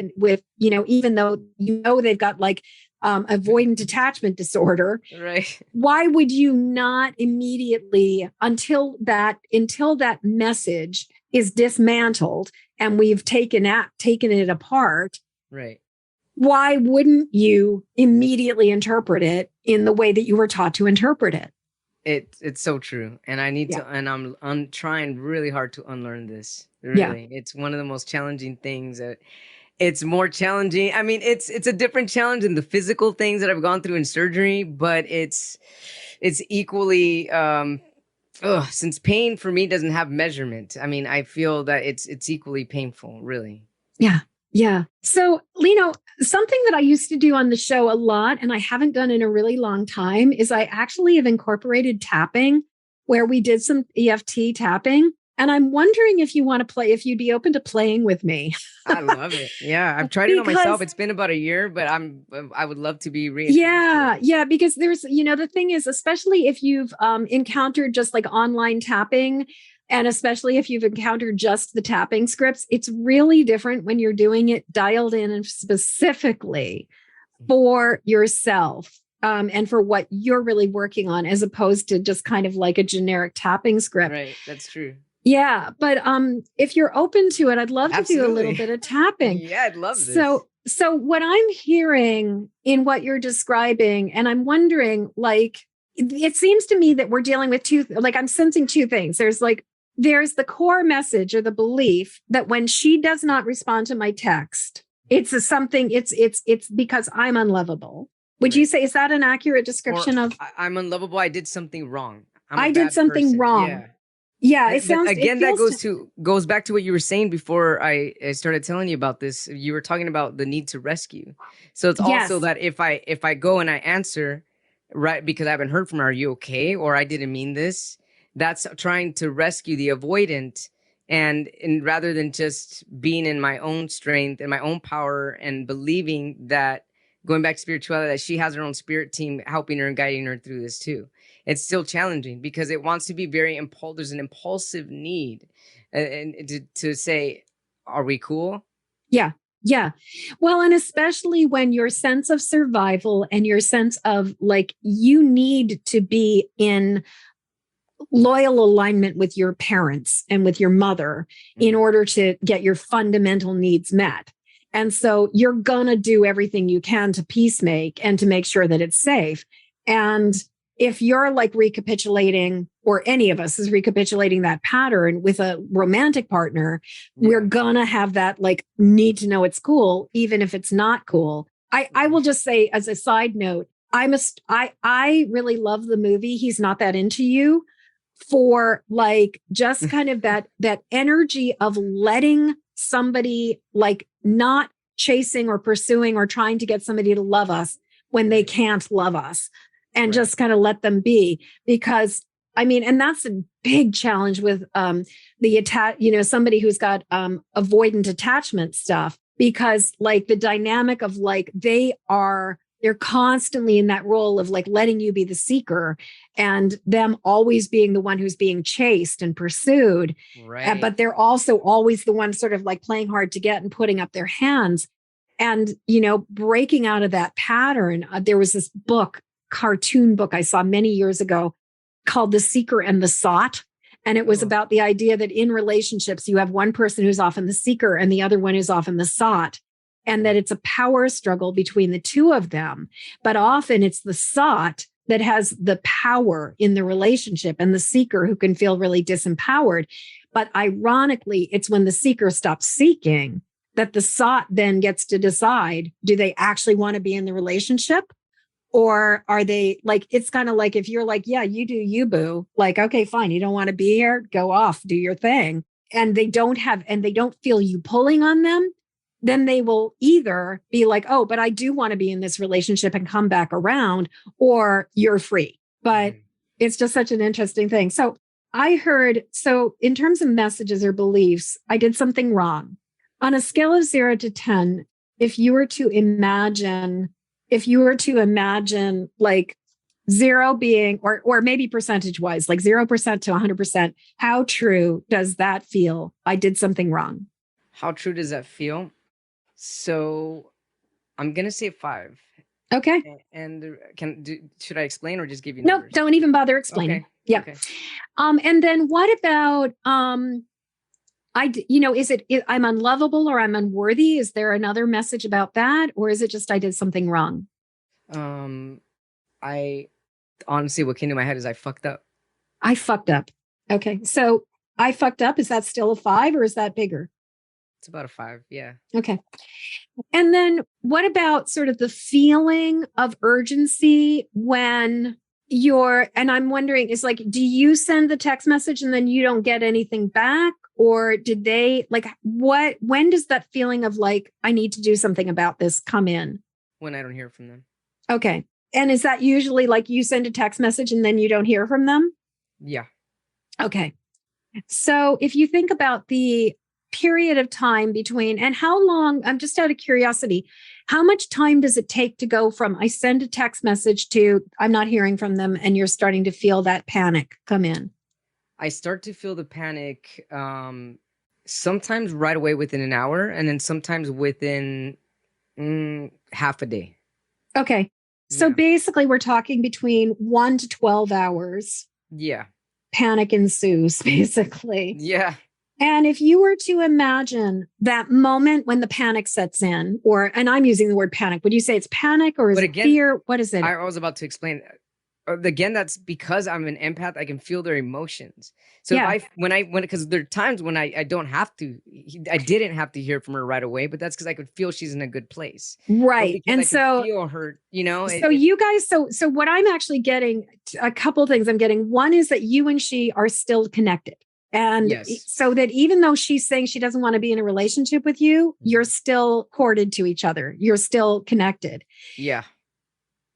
even though they've got like avoidant attachment disorder, right? Why would you not immediately, until that message is dismantled and we've taken it apart, right? Why wouldn't you immediately interpret it in the way that you were taught to interpret it? It's so true, and I need to, and I'm trying really hard to unlearn this. Really, it's one of the most challenging things. It's more challenging. I mean, it's a different challenge than the physical things that I've gone through in surgery, but it's equally. Since pain for me doesn't have measurement, I mean, I feel that it's equally painful, really. Yeah. Yeah. So, Lino, something that I used to do on the show a lot, and I haven't done in a really long time, is I actually have incorporated tapping, where we did some EFT tapping. And I'm wondering if if you'd be open to playing with me. I love it. Yeah. I've tried it on myself. It's been about a year, but I would love to be Yeah. Yeah. Because there's, the thing is, especially if you've encountered just like online tapping, and especially if you've encountered just the tapping scripts, it's really different when you're doing it dialed in and specifically for yourself. And for what you're really working on, as opposed to just kind of like a generic tapping script. Right. That's true. Yeah. But if you're open to it, I'd love to do a little bit of tapping. Yeah, I'd love this. So what I'm hearing in what you're describing, and I'm wondering, like, it seems to me that we're dealing with I'm sensing two things. There's the core message or the belief that when she does not respond to my text, it's because I'm unlovable. Would you say, is that an accurate description of I'm unlovable? I did something wrong. I did something wrong. Yeah. Yeah, it sounds again. That goes back to what you were saying before I started telling you about this. You were talking about the need to rescue. So it's also that if I go and I answer, right, because I haven't heard from her, are you okay? Or I didn't mean this. That's trying to rescue the avoidant, and rather than just being in my own strength and my own power and believing that, going back to spirituality, that she has her own spirit team helping her and guiding her through this too. It's still challenging because it wants to be very there's an impulsive need and to say, are we cool? Yeah. Yeah. Well, and especially when your sense of survival and your sense of like, you need to be in loyal alignment with your parents and with your mother in order to get your fundamental needs met. And so you're going to do everything you can to peacemake and to make sure that it's safe. And if you're like recapitulating, or any of us is recapitulating that pattern with a romantic partner, we're going to have that like need to know it's cool, even if it's not cool. I will just say as a side note, I really love the movie He's Not That Into You, for like just kind of that energy of letting somebody, like not chasing or pursuing or trying to get somebody to love us when they can't love us, and just kind of let them be. Because I mean, and that's a big challenge with somebody who's got avoidant attachment stuff, because like the dynamic of like they're constantly in that role of like letting you be the seeker and them always being the one who's being chased and pursued. Right. But they're also always the one sort of like playing hard to get and putting up their hands. And, breaking out of that pattern, there was this cartoon book I saw many years ago called The Seeker and the Sought. And it was about the idea that in relationships, you have one person who's often the seeker and the other one who's often the sought. And that it's a power struggle between the two of them. But often it's the sought that has the power in the relationship and the seeker who can feel really disempowered. But ironically, it's when the seeker stops seeking that the sought then gets to decide, do they actually want to be in the relationship? Or are they like, it's kind of like if you're like, yeah, you do you, boo. Like, okay, fine. You don't want to be here. Go off, do your thing. And they don't feel you pulling on them. Then they will either be like, oh, but I do want to be in this relationship and come back around, or you're free. But it's just such an interesting thing. So in terms of messages or beliefs, I did something wrong. On a scale of 0 to 10, if you were to imagine like 0 being, or maybe percentage wise, like 0% to 100%, how true does that feel? I did something wrong. How true does that feel? So I'm going to say 5. Okay. And should I explain or just give you numbers? Nope, don't even bother explaining. Okay. Yeah. Okay. And then what about, is it I'm unlovable or I'm unworthy? Is there another message about that? Or is it just I did something wrong? I honestly, what came to my head is I fucked up. I fucked up. Okay. So I fucked up. Is that still a 5 or is that bigger? It's about a 5. Yeah. Okay. And then what about sort of the feeling of urgency when and I'm wondering, is like, do you send the text message and then you don't get anything back? Or did they when does that feeling of like, I need to do something about this come in? When I don't hear from them. Okay. And is that usually like you send a text message and then you don't hear from them? Yeah. Okay. So if you think about the period of time between, and how long, I'm just out of curiosity, how much time does it take to go from I send a text message to I'm not hearing from them and you're starting to feel that panic come in? I start to feel the panic sometimes right away within an hour, and then sometimes within half a day. Okay. So basically we're talking between 1 to 12 hours. Yeah. Panic ensues, basically. Yeah. And if you were to imagine that moment when the panic sets in, and I'm using the word panic, would you say it's panic or is it fear? What is it? I was about to explain. Again, that's because I'm an empath. I can feel their emotions. So because there are times when I don't have to, I didn't have to hear from her right away, but that's because I could feel she's in a good place. Right. And so feel her, So you guys, so what I'm actually getting, a couple of things I'm getting. One is that you and she are still connected. And so that even though she's saying she doesn't want to be in a relationship with you, you're still corded to each other. You're still connected. Yeah.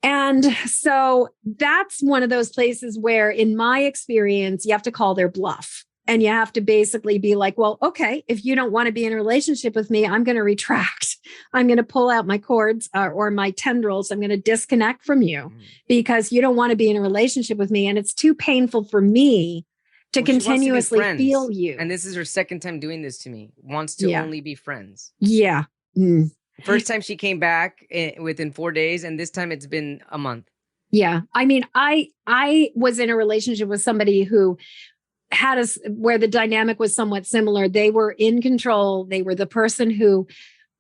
And so that's one of those places where, in my experience, you have to call their bluff. And you have to basically be like, well, okay, if you don't want to be in a relationship with me, I'm going to retract. I'm going to pull out my cords or my tendrils. I'm going to disconnect from you because you don't want to be in a relationship with me. And it's too painful for me to continuously feel you. And this is her second time doing this to me. Wants to only be friends. Yeah. First time she came back within 4 days, and this time it's been a month. Yeah. I mean, I was in a relationship with somebody who had us where the dynamic was somewhat similar. They were in control. They were the person who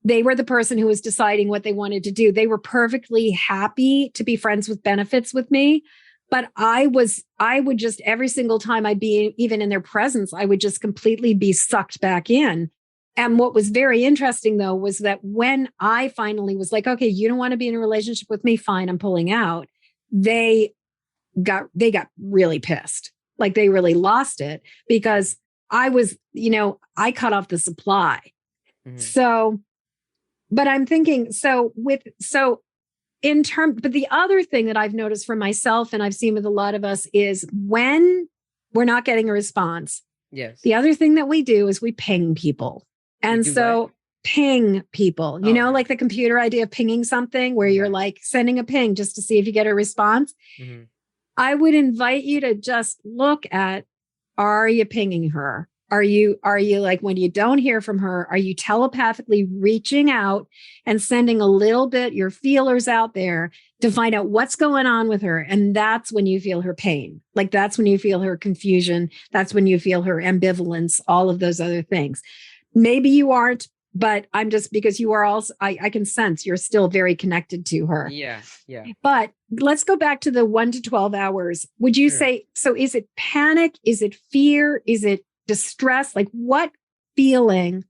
was deciding what they wanted to do. They were perfectly happy to be friends with benefits with me. But I would just, every single time I'd be even in their presence, I would just completely be sucked back in. And what was very interesting, though, was that when I finally was like, okay, you don't want to be in a relationship with me, fine, I'm pulling out. They got really pissed. Like they really lost it because I was, I cut off the supply. Mm-hmm. So, but I'm thinking, but the other thing that I've noticed for myself and I've seen with a lot of us is when we're not getting a response. Yes. The other thing that we do is we ping people. And so what? Ping people, like the computer idea of pinging something where you're like sending a ping just to see if you get a response. Mm-hmm. I would invite you to just look at, are you pinging her? Are you like, when you don't hear from her, are you telepathically reaching out and sending a little bit your feelers out there to find out what's going on with her? And that's when you feel her pain. Like that's when you feel her confusion. That's when you feel her ambivalence, all of those other things. Maybe you aren't, but I'm just, because you are also, I can sense you're still very connected to her. Yeah. But let's go back to the 1 to 12 hours. Would you say, so is it panic? Is it fear? Is it distress? Like what feeling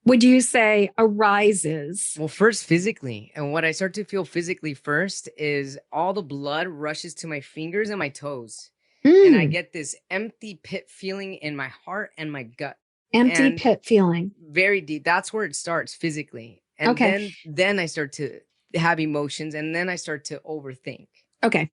would you say arises? Well, first physically. And what I start to feel physically first is all the blood rushes to my fingers and my toes. And I get this empty pit feeling in my heart and my gut. Empty pit feeling. Very deep. That's where it starts physically. And then I start to have emotions and then I start to overthink. Okay.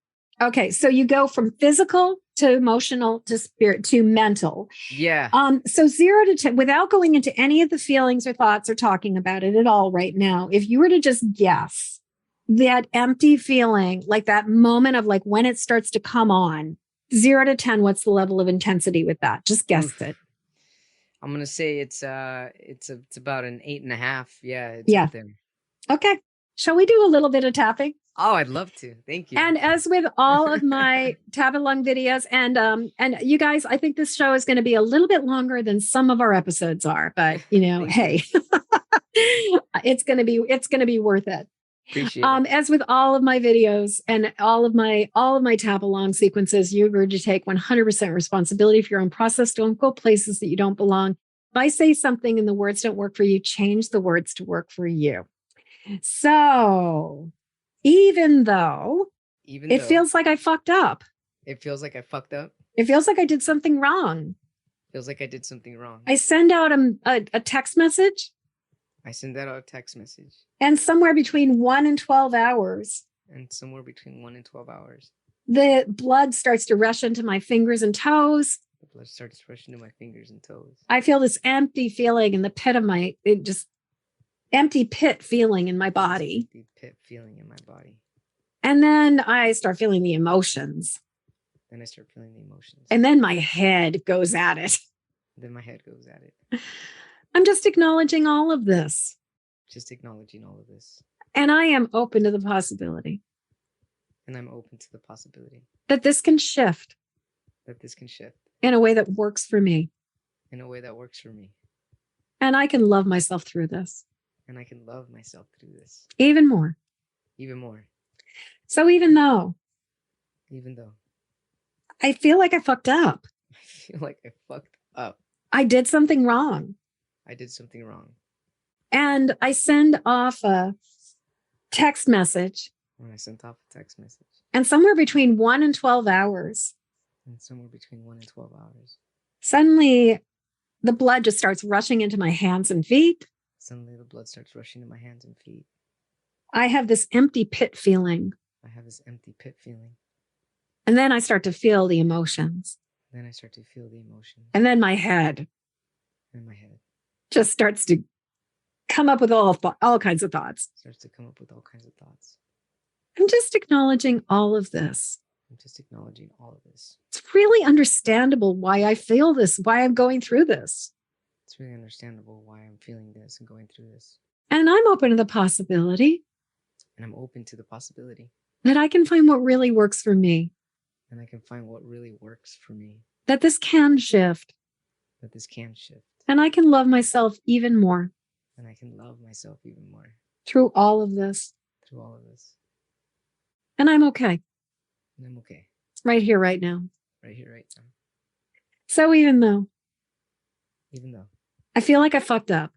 So you go from physical to emotional to spirit to mental. Yeah. So 0 to 10, without going into any of the feelings or thoughts or talking about it at all right now, if you were to just guess that empty feeling, like that moment of like when it starts to come on, 0 to 10, what's the level of intensity with that? Just guess it. I'm gonna say it's about an 8.5. Yeah, it's up there. Okay. Shall we do a little bit of tapping? Oh, I'd love to. Thank you. And as with all of my tap along videos, and you guys, I think this show is going to be a little bit longer than some of our episodes are, but hey, it's going to be worth it. Appreciate it. As with all of my videos and all of my tap along sequences, you agree to take 100% responsibility for your own process. Don't go places that you don't belong. If I say something and the words don't work for you, change the words to work for you. So even though it feels like I fucked up. It feels like I fucked up. It feels like I did something wrong. Feels like I did something wrong. I send out a text message. I send out a text message. And somewhere between 1 and 12 hours. The blood starts to rush into my fingers and toes. I feel this empty feeling in the pit of empty pit feeling in my body. And then I start feeling the emotions. And then my head goes at it. I'm just acknowledging all of this. And I am open to the possibility. That this can shift. In a way that works for me. And I can love myself through this. Even more. So even though I feel like I fucked up. I did something wrong. And I send off a text message. And somewhere between 1 and 12 hours. Suddenly, the blood just starts rushing into my hands and feet. I have this empty pit feeling. And then I start to feel the emotions. And then my head. Just starts to come up with all kinds of thoughts. I'm just acknowledging all of this. It's really understandable why I feel this, why I'm going through this. It's really understandable why I'm feeling this and going through this. And I'm open to the possibility And I'm open to the possibility that I can find what really works for me, and I can find what really works for me, that this can shift, that this can shift, and I can love myself even more and I can love myself even more through all of this. through all of this. And I'm okay And I'm okay right here, right now. right here, right now. So even though I feel like I fucked up,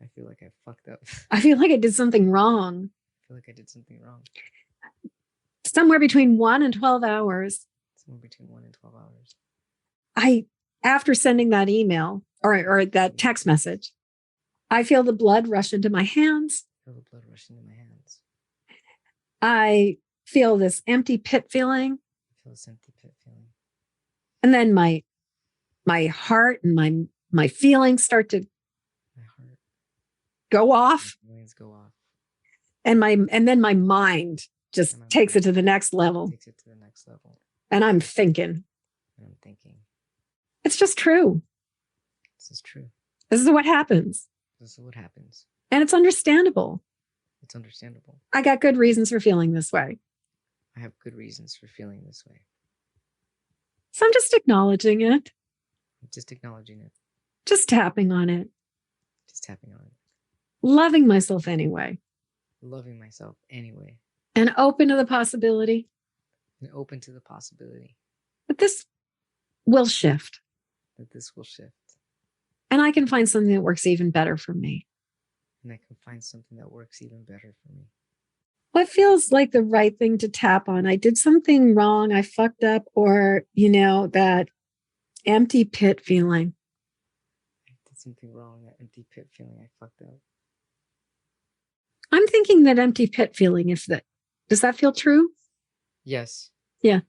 I feel like I fucked up. I feel like I did something wrong, I feel like I did something wrong. somewhere between 1 and 12 hours, Somewhere between 1 and 12 hours. after sending that email or that text message, I feel the blood rush into my hands. I feel the blood rush into my hands. I feel this empty pit feeling. I feel this empty pit feeling. And then my heart and my feelings start to go off. My feelings go off. And then my mind just takes it to the next level. Takes it to the next level. And I'm thinking. It's just true. This is true. This is what happens. This is what happens. And it's understandable. It's understandable. I got good reasons for feeling this way. I have good reasons for feeling this way. So I'm just acknowledging it. I'm just acknowledging it. Just tapping on it. Just tapping on it. Loving myself anyway. Loving myself anyway. And open to the possibility. And open to the possibility. That this will shift. That this will shift. And I can find something that works even better for me. And I can find something that works even better for me. What feels like the right thing to tap on? I did something wrong. I fucked up. Or, that empty pit feeling. I did something wrong. That empty pit feeling. I fucked up. I'm thinking that empty pit feeling, does that feel true? Yes. Yeah.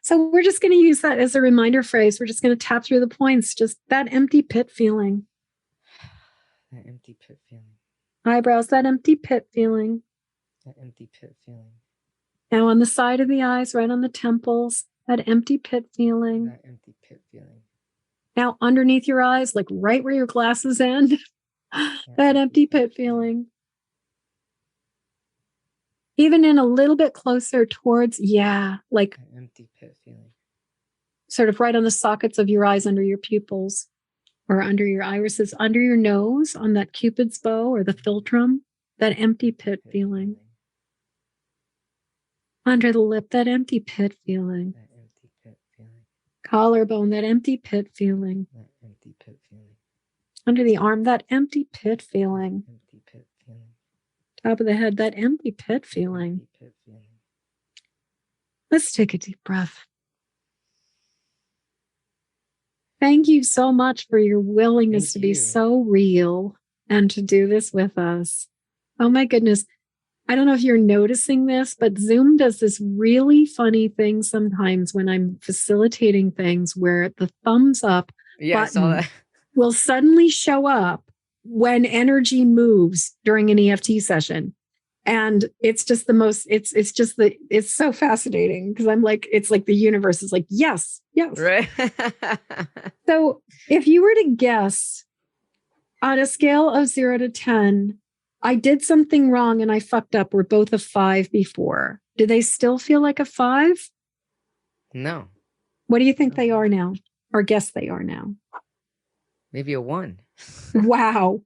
So we're just going to use that as a reminder phrase. We're just going to tap through the points. Just that empty pit feeling. That empty pit feeling. Eyebrows, that empty pit feeling. That empty pit feeling. Now on the side of the eyes, right on the temples, that empty pit feeling. That empty pit feeling. Now underneath your eyes, like right where your glasses end, that empty pit feeling. Even in a little bit closer towards, like that empty pit feeling. Sort of right on the sockets of your eyes, under your pupils, or under your irises, under your nose, on that Cupid's bow or the philtrum, that empty pit feeling. Under the lip, that empty pit feeling. That empty pit feeling. Collarbone, that empty pit feeling. That empty pit feeling. Under the arm, that empty pit feeling. Empty pit feeling. Top of the head, that empty pit feeling. Empty pit feeling. Let's take a deep breath. Thank you so much for your willingness to be so real and to do this with us. Oh my goodness. I don't know if you're noticing this, but Zoom does this really funny thing sometimes when I'm facilitating things where the thumbs up button I saw that. will suddenly show up when energy moves during an EFT session. And it's just it's so fascinating because I'm like, it's like the universe is like, yes. Right. So if you were to guess on a scale of 0 to 10, I did something wrong and I fucked up. We're both a 5 before. Do they still feel like a 5? No. What do you think they are now? Or guess they are now? Maybe a 1. Wow.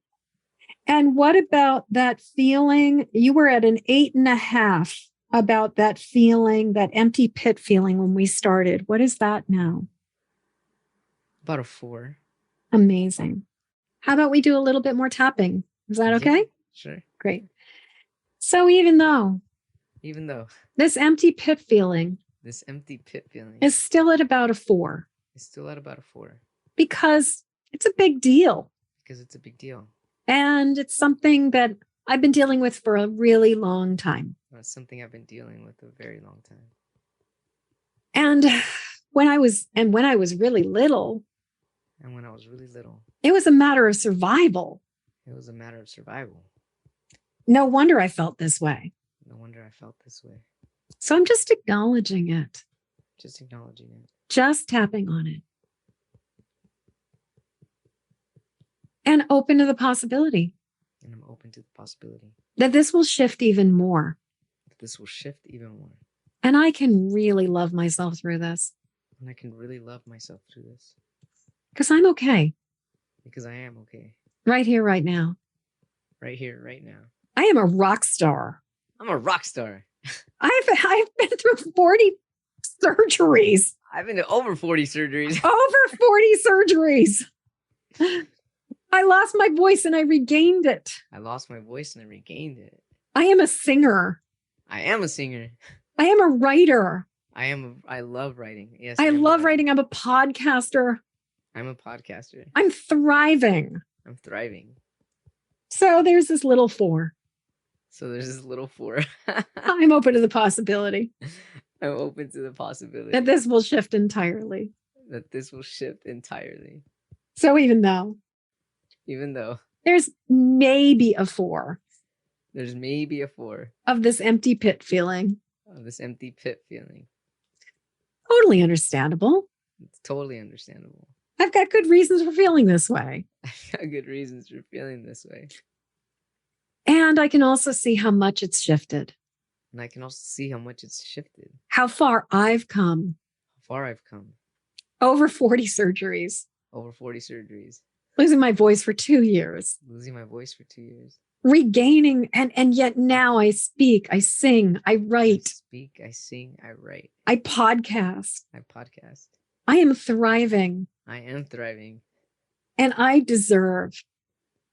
And what about that feeling? You were at an 8.5 about that feeling, that empty pit feeling when we started. What is that now? About a 4. Amazing. How about we do a little bit more tapping? Is that okay? Yeah, sure. Great. So even though this empty pit feeling is still at about a 4. Because it's a big deal. And it's something that I've been dealing with for a really long time. It's something I've been dealing with a very long time. And when I was really little, it was a matter of survival. No wonder I felt this way. So I'm just acknowledging it. Just tapping on it. And open to the possibility. open to the possibility that this will shift even more. that this will shift even more. And I can really love myself through this. And I can really love myself through this. Because I'm okay. Because I am okay. Right here, right now. Right here, right now. I am a rock star. I'm a rock star. I've been through 40 surgeries. I've been to over 40 surgeries. Over 40 surgeries. I lost my voice and I regained it. I lost my voice and I regained it. I am a singer. I am a singer. I am a writer. I love writing. Yes. I love writing. I'm a podcaster. I'm a podcaster. I'm thriving. I'm thriving. So there's this little 4. So there's this little 4. I'm open to the possibility. I'm open to the possibility that this will shift entirely. That this will shift entirely. So even though there's maybe a 4. There's maybe a 4. Of this empty pit feeling. Of this empty pit feeling. Totally understandable. It's totally understandable. I've got good reasons for feeling this way. I've got good reasons for feeling this way. And I can also see how much it's shifted. And I can also see how much it's shifted. How far I've come. How far I've come. Over 40 surgeries. Over 40 surgeries. Losing my voice for 2 years. Losing my voice for 2 years. Regaining, and yet now I speak, I sing, I write. I speak, I sing, I write. I podcast. I podcast. I am thriving. I am thriving. And I deserve.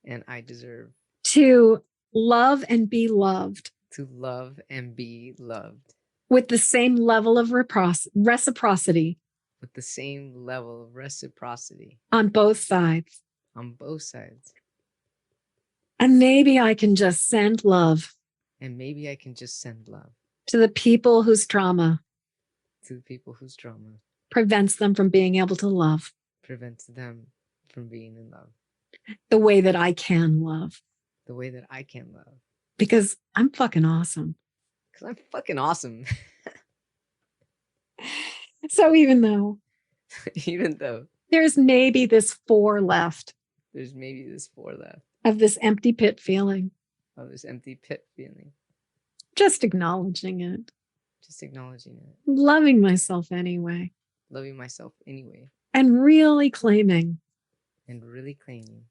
And I deserve. To love and be loved. To love and be loved. With the same level of reciprocity. With the same level of reciprocity. On both sides. On both sides. And maybe I can just send love. And maybe I can just send love. To the people whose trauma. To the people whose trauma. Prevents them from being able to love. Prevents them from being in love. The way that I can love. The way that I can love. Because I'm fucking awesome. Because I'm fucking awesome. So even though there's maybe this 4 left. There's maybe this 4 left. Of this empty pit feeling. Of this empty pit feeling. Just acknowledging it. Just acknowledging it. Loving myself anyway. Loving myself anyway. And really claiming. And really claiming.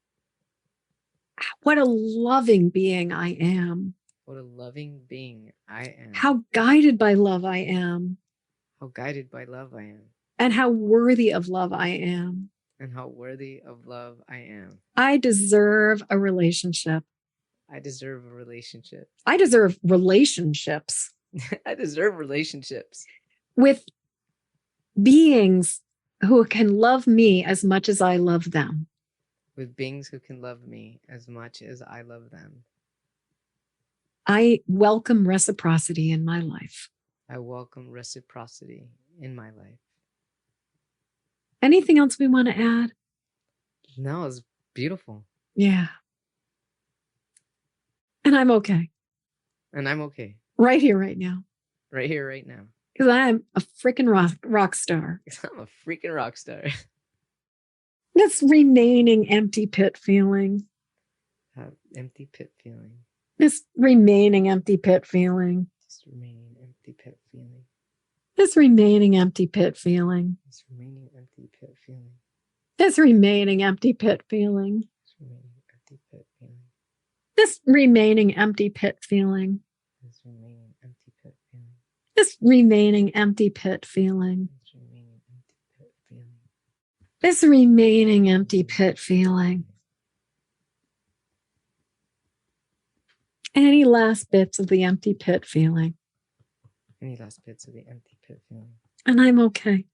What a loving being I am. What a loving being I am. How guided by love I am. How guided by love I am. And how worthy of love I am. And how worthy of love I am. I deserve a relationship. I deserve a relationship. I deserve relationships. I deserve relationships. With beings who can love me as much as I love them. With beings who can love me as much as I love them. I welcome reciprocity in my life. I welcome reciprocity in my life. Anything else we want to add? No, it's beautiful. Yeah. And I'm okay. And I'm okay. Right here, right now. Right here, right now. Because I'm a freaking rock star. I'm a freaking rock star. This remaining empty pit feeling. Empty pit feeling. This remaining empty pit feeling. This remaining empty pit feeling. This remaining empty pit feeling. This remaining empty pit feeling. This remaining empty pit feeling. This remaining empty pit feeling. This remaining empty pit feeling. This remaining empty pit feeling. This remaining empty pit feeling. Any last bits of the empty pit feeling? Any last bits of the empty pit feeling? And I'm okay.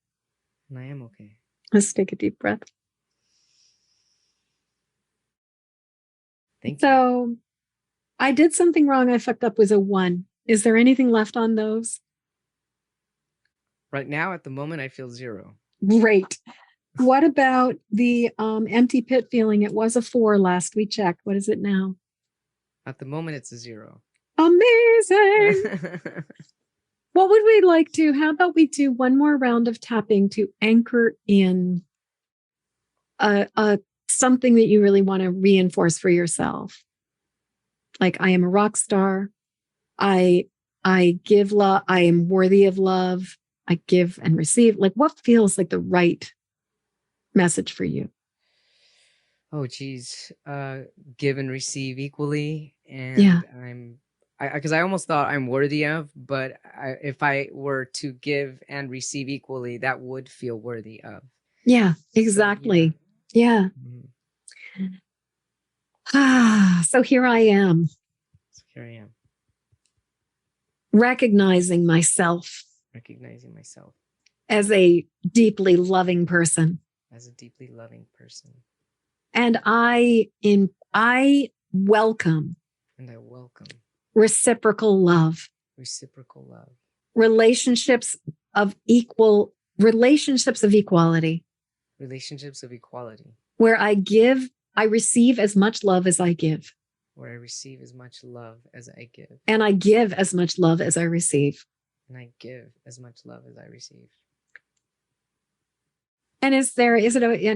And I am okay. Let's take a deep breath. Thank you. So I did something wrong. I fucked up was a 1. Is there anything left on those? Right now, at the moment, I feel 0. Great. What about the empty pit feeling? It was a 4 last we checked. What is it now? At the moment, it's a 0. Amazing. What would we like to? How about we do one more round of tapping to anchor in something that you really want to reinforce for yourself? Like I am a rock star. I give love. I am worthy of love. I give and receive. Like what feels like the right message for you? Oh, geez. Give and receive equally. Yeah. And because I almost thought I'm worthy of, but if I were to give and receive equally, that would feel worthy of. Yeah, So, exactly. Yeah. Mhm. So here I am, So here I am, recognizing myself recognizing myself as a deeply loving person. as a deeply loving person. And I welcome And I welcome reciprocal love, reciprocal love, relationships of equality, relationships of equality, where I receive as much love as I give. where I receive as much love as I give. And I give as much love as I receive. And I give as much love as I receive. And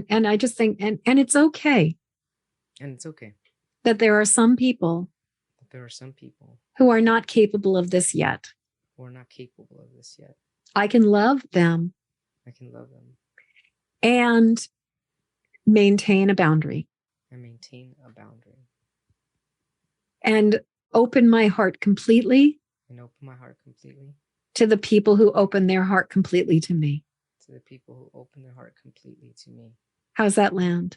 and I just think, and it's okay. And it's okay that there are some people that there are some people who are not capable of this yet. who are not capable of this yet. I can love them. I can love them. And maintain a boundary. And maintain a boundary. And open my heart completely. And open my heart completely. To the people who open their heart completely to me. To the people who open their heart completely to me. How's that land?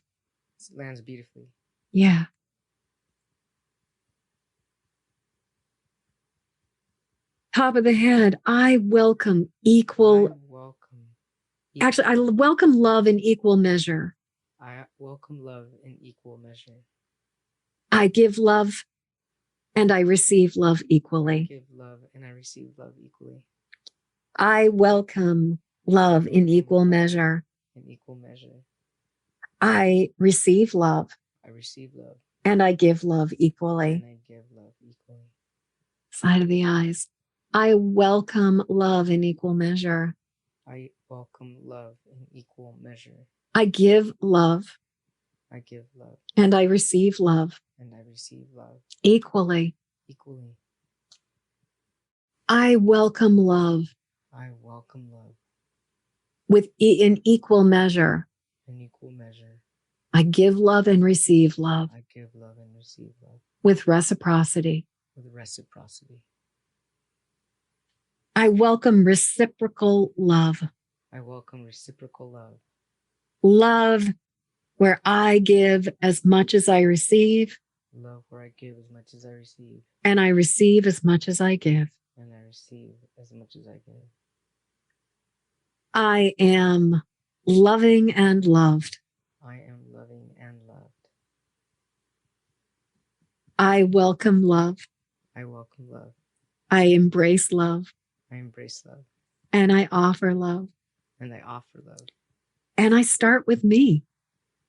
It lands beautifully. Yeah. Top of the head, I welcome Actually, I welcome love in equal measure. I welcome love in equal measure. I give love and I receive love equally. I give love and I receive love equally. I welcome love in equal measure. In equal measure. I receive love. I receive love. And I give love equally. And I give love equally. Side of the eyes. I welcome love in equal measure. I welcome love in equal measure. I give love. I give love. And I receive love. And I receive love. Equally. Equally. I welcome love. I welcome love. In equal measure. In equal measure. I give love and receive love. I give love and receive love. With reciprocity. With reciprocity. I welcome reciprocal love. I welcome reciprocal love. Love where I give as much as I receive. Love where I give as much as I receive. And I receive as much as I give. And I receive as much as I give. I am loving and loved. I am loving and loved. I welcome love. I welcome love. I embrace love. I embrace love. And I offer love. And I offer love. And I start with me.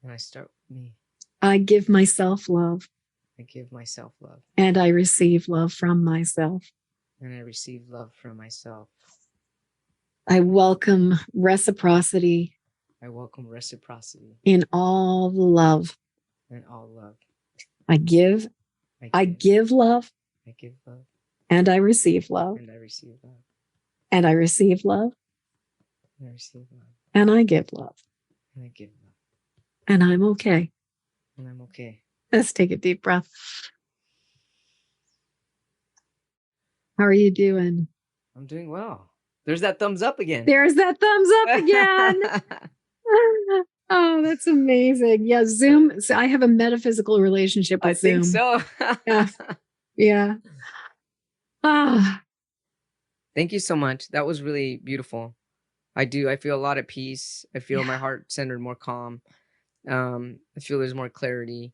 And I start with me. I give myself love. I give myself love. And I receive love from myself. And I receive love from myself. I welcome reciprocity. I welcome reciprocity. In all love. In all love. I give love. I give love. And I receive love. And I receive love. And I receive love. And I receive love. And I give love. And I give love. And I'm okay. And I'm okay. Let's take a deep breath. How are you doing? I'm doing well. There's that thumbs up again. There's that thumbs up again. Oh, that's amazing. Yeah, Zoom. So I have a metaphysical relationship with Zoom. I think so. Yeah. Yeah. Ah. Thank you so much. That was really beautiful. I feel a lot at peace. I feel my heart centered, more calm. I feel there's more clarity.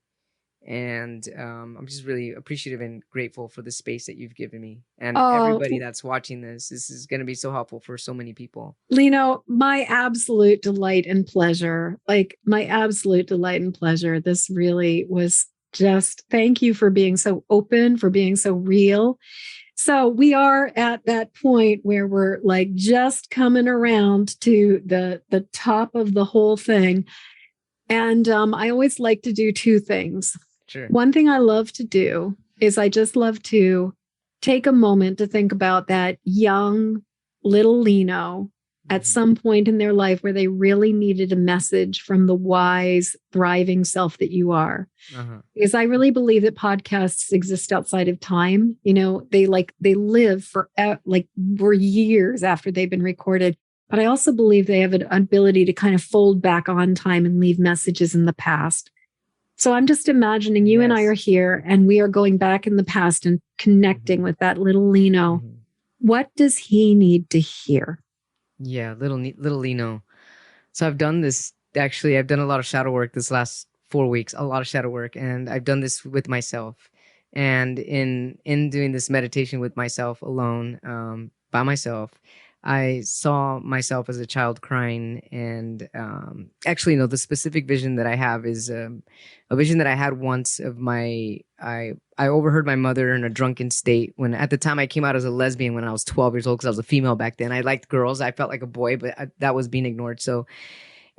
And I'm just really appreciative and grateful for the space that you've given me. And everybody that's watching this is going to be so helpful for so many people. Lino, my absolute delight and pleasure. This really was just, thank you for being so open, for being so real. So we are at that point where we're like just coming around to the top of the whole thing. And I always like to do two things. Sure. One thing I love to do is I just love to take a moment to think about that young little Lino at some point in their life where they really needed a message from the wise, thriving self that you are. Uh-huh. Because I really believe that podcasts exist outside of time. They live for for years after they've been recorded. But I also believe they have an ability to kind of fold back on time and leave messages in the past. So I'm just imagining you and I are here and we are going back in the past and connecting with that little Lino. What does he need to hear? Yeah, little Lino. So I've done this. Actually, I've done a lot of shadow work this last 4 weeks. A lot of shadow work, and I've done this with myself. And in doing this meditation with myself alone, by myself, I saw myself as a child crying. And actually, no, the specific vision that I have is a vision that I had once of I overheard my mother in a drunken state when at the time I came out as a lesbian when I was 12 years old because I was a female back then. I liked girls. I felt like a boy, but that was being ignored. So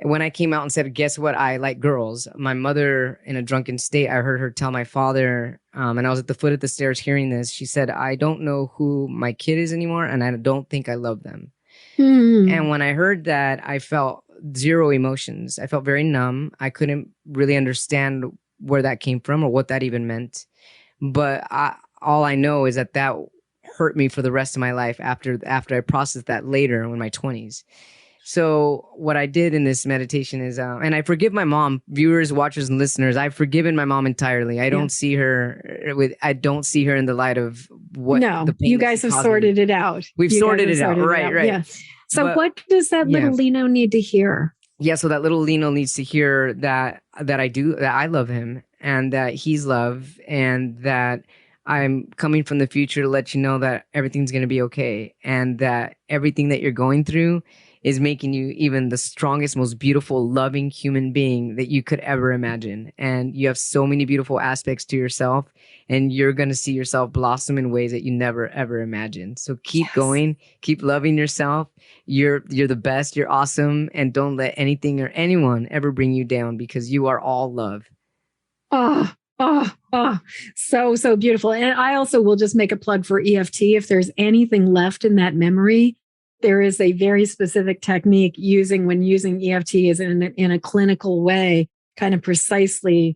when I came out and said, guess what? I like girls. My mother in a drunken state, I heard her tell my father, and I was at the foot of the stairs hearing this. She said, I don't know who my kid is anymore, and I don't think I love them. And when I heard that, I felt zero emotions. I felt very numb. I couldn't really understand where that came from or what that even meant. But all I know is that hurt me for the rest of my life after I processed that later in my 20s. So what I did in this meditation is, and I forgive my mom, viewers, watchers, and listeners. I've forgiven my mom entirely. I don't see her in the light of what. No, the pain you guys have sorted it out. We've sorted it out, right? Yes. So what does that little Lino need to hear? Yeah, so that little Lino needs to hear that I love him and that he's loved and that I'm coming from the future to let you know that everything's going to be okay and that everything that you're going through is making you even the strongest, most beautiful, loving human being that you could ever imagine. And you have so many beautiful aspects to yourself and you're going to see yourself blossom in ways that you never, ever imagined. So keep going, keep loving yourself. You're the best, you're awesome. And don't let anything or anyone ever bring you down because you are all love. So beautiful. And I also will just make a plug for EFT. If there's anything left in that memory, there is a very specific technique when using EFT is in a clinical way, kind of precisely.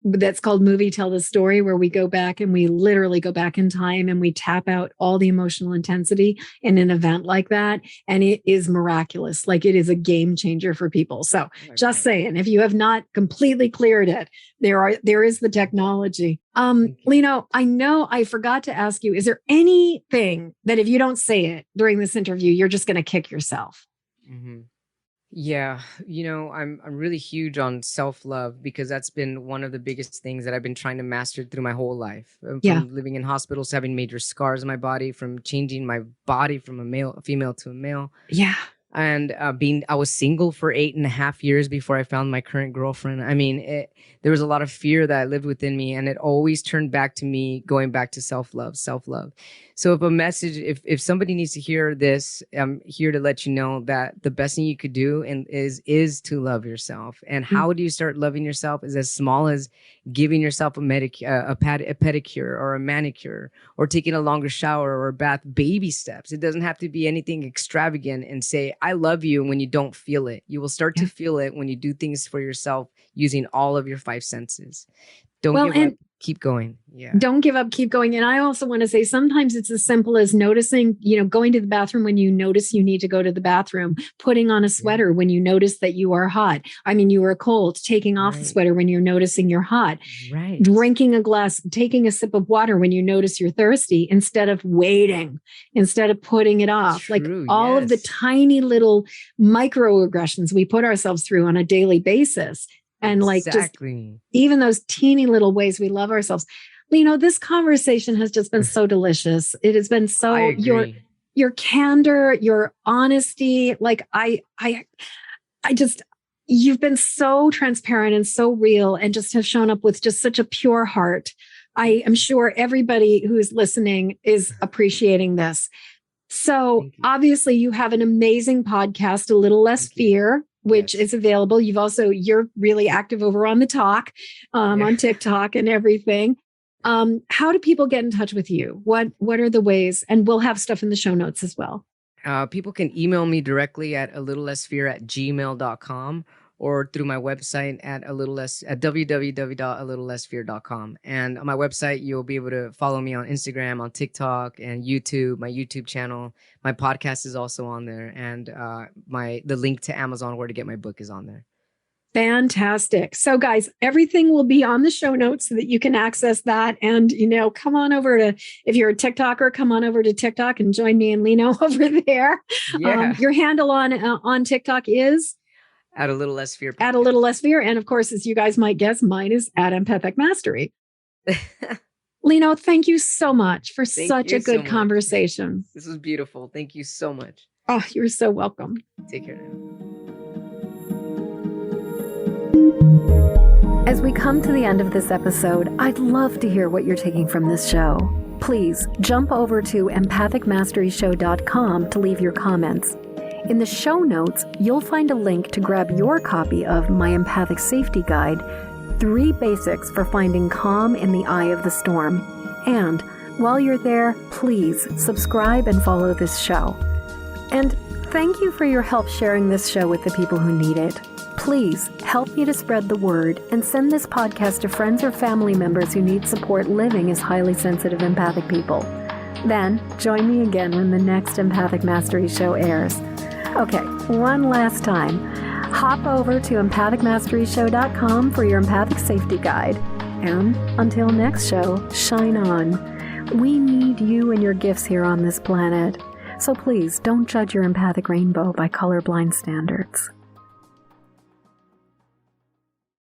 That's called Movie Tell the Story, where we go back and we literally go back in time and we tap out all the emotional intensity in an event like that. And it is miraculous. Like it is a game changer for people. So just saying, if you have not completely cleared it, there is the technology. Lino, I know I forgot to ask you, is there anything that if you don't say it during this interview, you're just going to kick yourself? Mm-hmm. Yeah, I'm really huge on self-love because that's been one of the biggest things that I've been trying to master through my whole life. From living in hospitals, having major scars in my body, from changing my body from a female to a male. Yeah. And I was single for 8.5 years before I found my current girlfriend. I mean, there was a lot of fear that lived within me, and it always turned back to me going back to self-love. So if somebody needs to hear this, I'm here to let you know that the best thing you could do is to love yourself. And how do you start loving yourself is as small as giving yourself a pedicure or a manicure or taking a longer shower or a bath, baby steps. It doesn't have to be anything extravagant. And say, I love you when you don't feel it. You will start to feel it when you do things for yourself using all of your 5 senses. Don't give up. Keep going. Yeah. Don't give up. Keep going. And I also want to say sometimes it's as simple as noticing, going to the bathroom when you notice you need to go to the bathroom, putting on a sweater when you notice that you are hot. I mean, you are cold, taking off the sweater when you're noticing you're hot, drinking taking a sip of water when you notice you're thirsty instead of waiting, instead of putting it off. True, like all of the tiny little microaggressions we put ourselves through on a daily basis. And just even those teeny little ways we love ourselves. Lino, this conversation has just been so delicious. It has been so your candor, your honesty. Like you've been so transparent and so real and just have shown up with just such a pure heart. I am sure everybody who's listening is appreciating this. So obviously you have an amazing podcast, A Little Less Fear, which is available. You're really active over on the talk, on TikTok and everything. How do people get in touch with you? What are the ways? And we'll have stuff in the show notes as well. People can email me directly at alittlessfear@gmail.com or through my website at www.alittlessfear.com. And on my website, you'll be able to follow me on Instagram, on TikTok, and YouTube, my YouTube channel. My podcast is also on there, and the link to Amazon where to get my book is on there. Fantastic. So guys, everything will be on the show notes so that you can access that. And, come on over to, if you're a TikToker, come on over to TikTok and join me and Lino over there. Yeah. Your handle on TikTok is? At A Little Less Fear. At A Little Less Fear. And of course, as you guys might guess, mine is at Empathic Mastery. Lino, thank you so much for such a good conversation. This was beautiful. Thank you so much. Oh, you're so welcome. Take care now. As we come to the end of this episode, I'd love to hear what you're taking from this show. Please jump over to empathicmasteryshow.com to leave your comments. In the show notes, you'll find a link to grab your copy of my Empathic Safety Guide, 3 Basics for Finding Calm in the Eye of the Storm. And while you're there, please subscribe and follow this show. And thank you for your help sharing this show with the people who need it. Please help me to spread the word and send this podcast to friends or family members who need support living as highly sensitive empathic people. Then join me again when the next Empathic Mastery Show airs. Okay, one last time. Hop over to empathicmasteryshow.com for your Empathic Safety Guide. And until next show, shine on. We need you and your gifts here on this planet. So please don't judge your empathic rainbow by colorblind standards.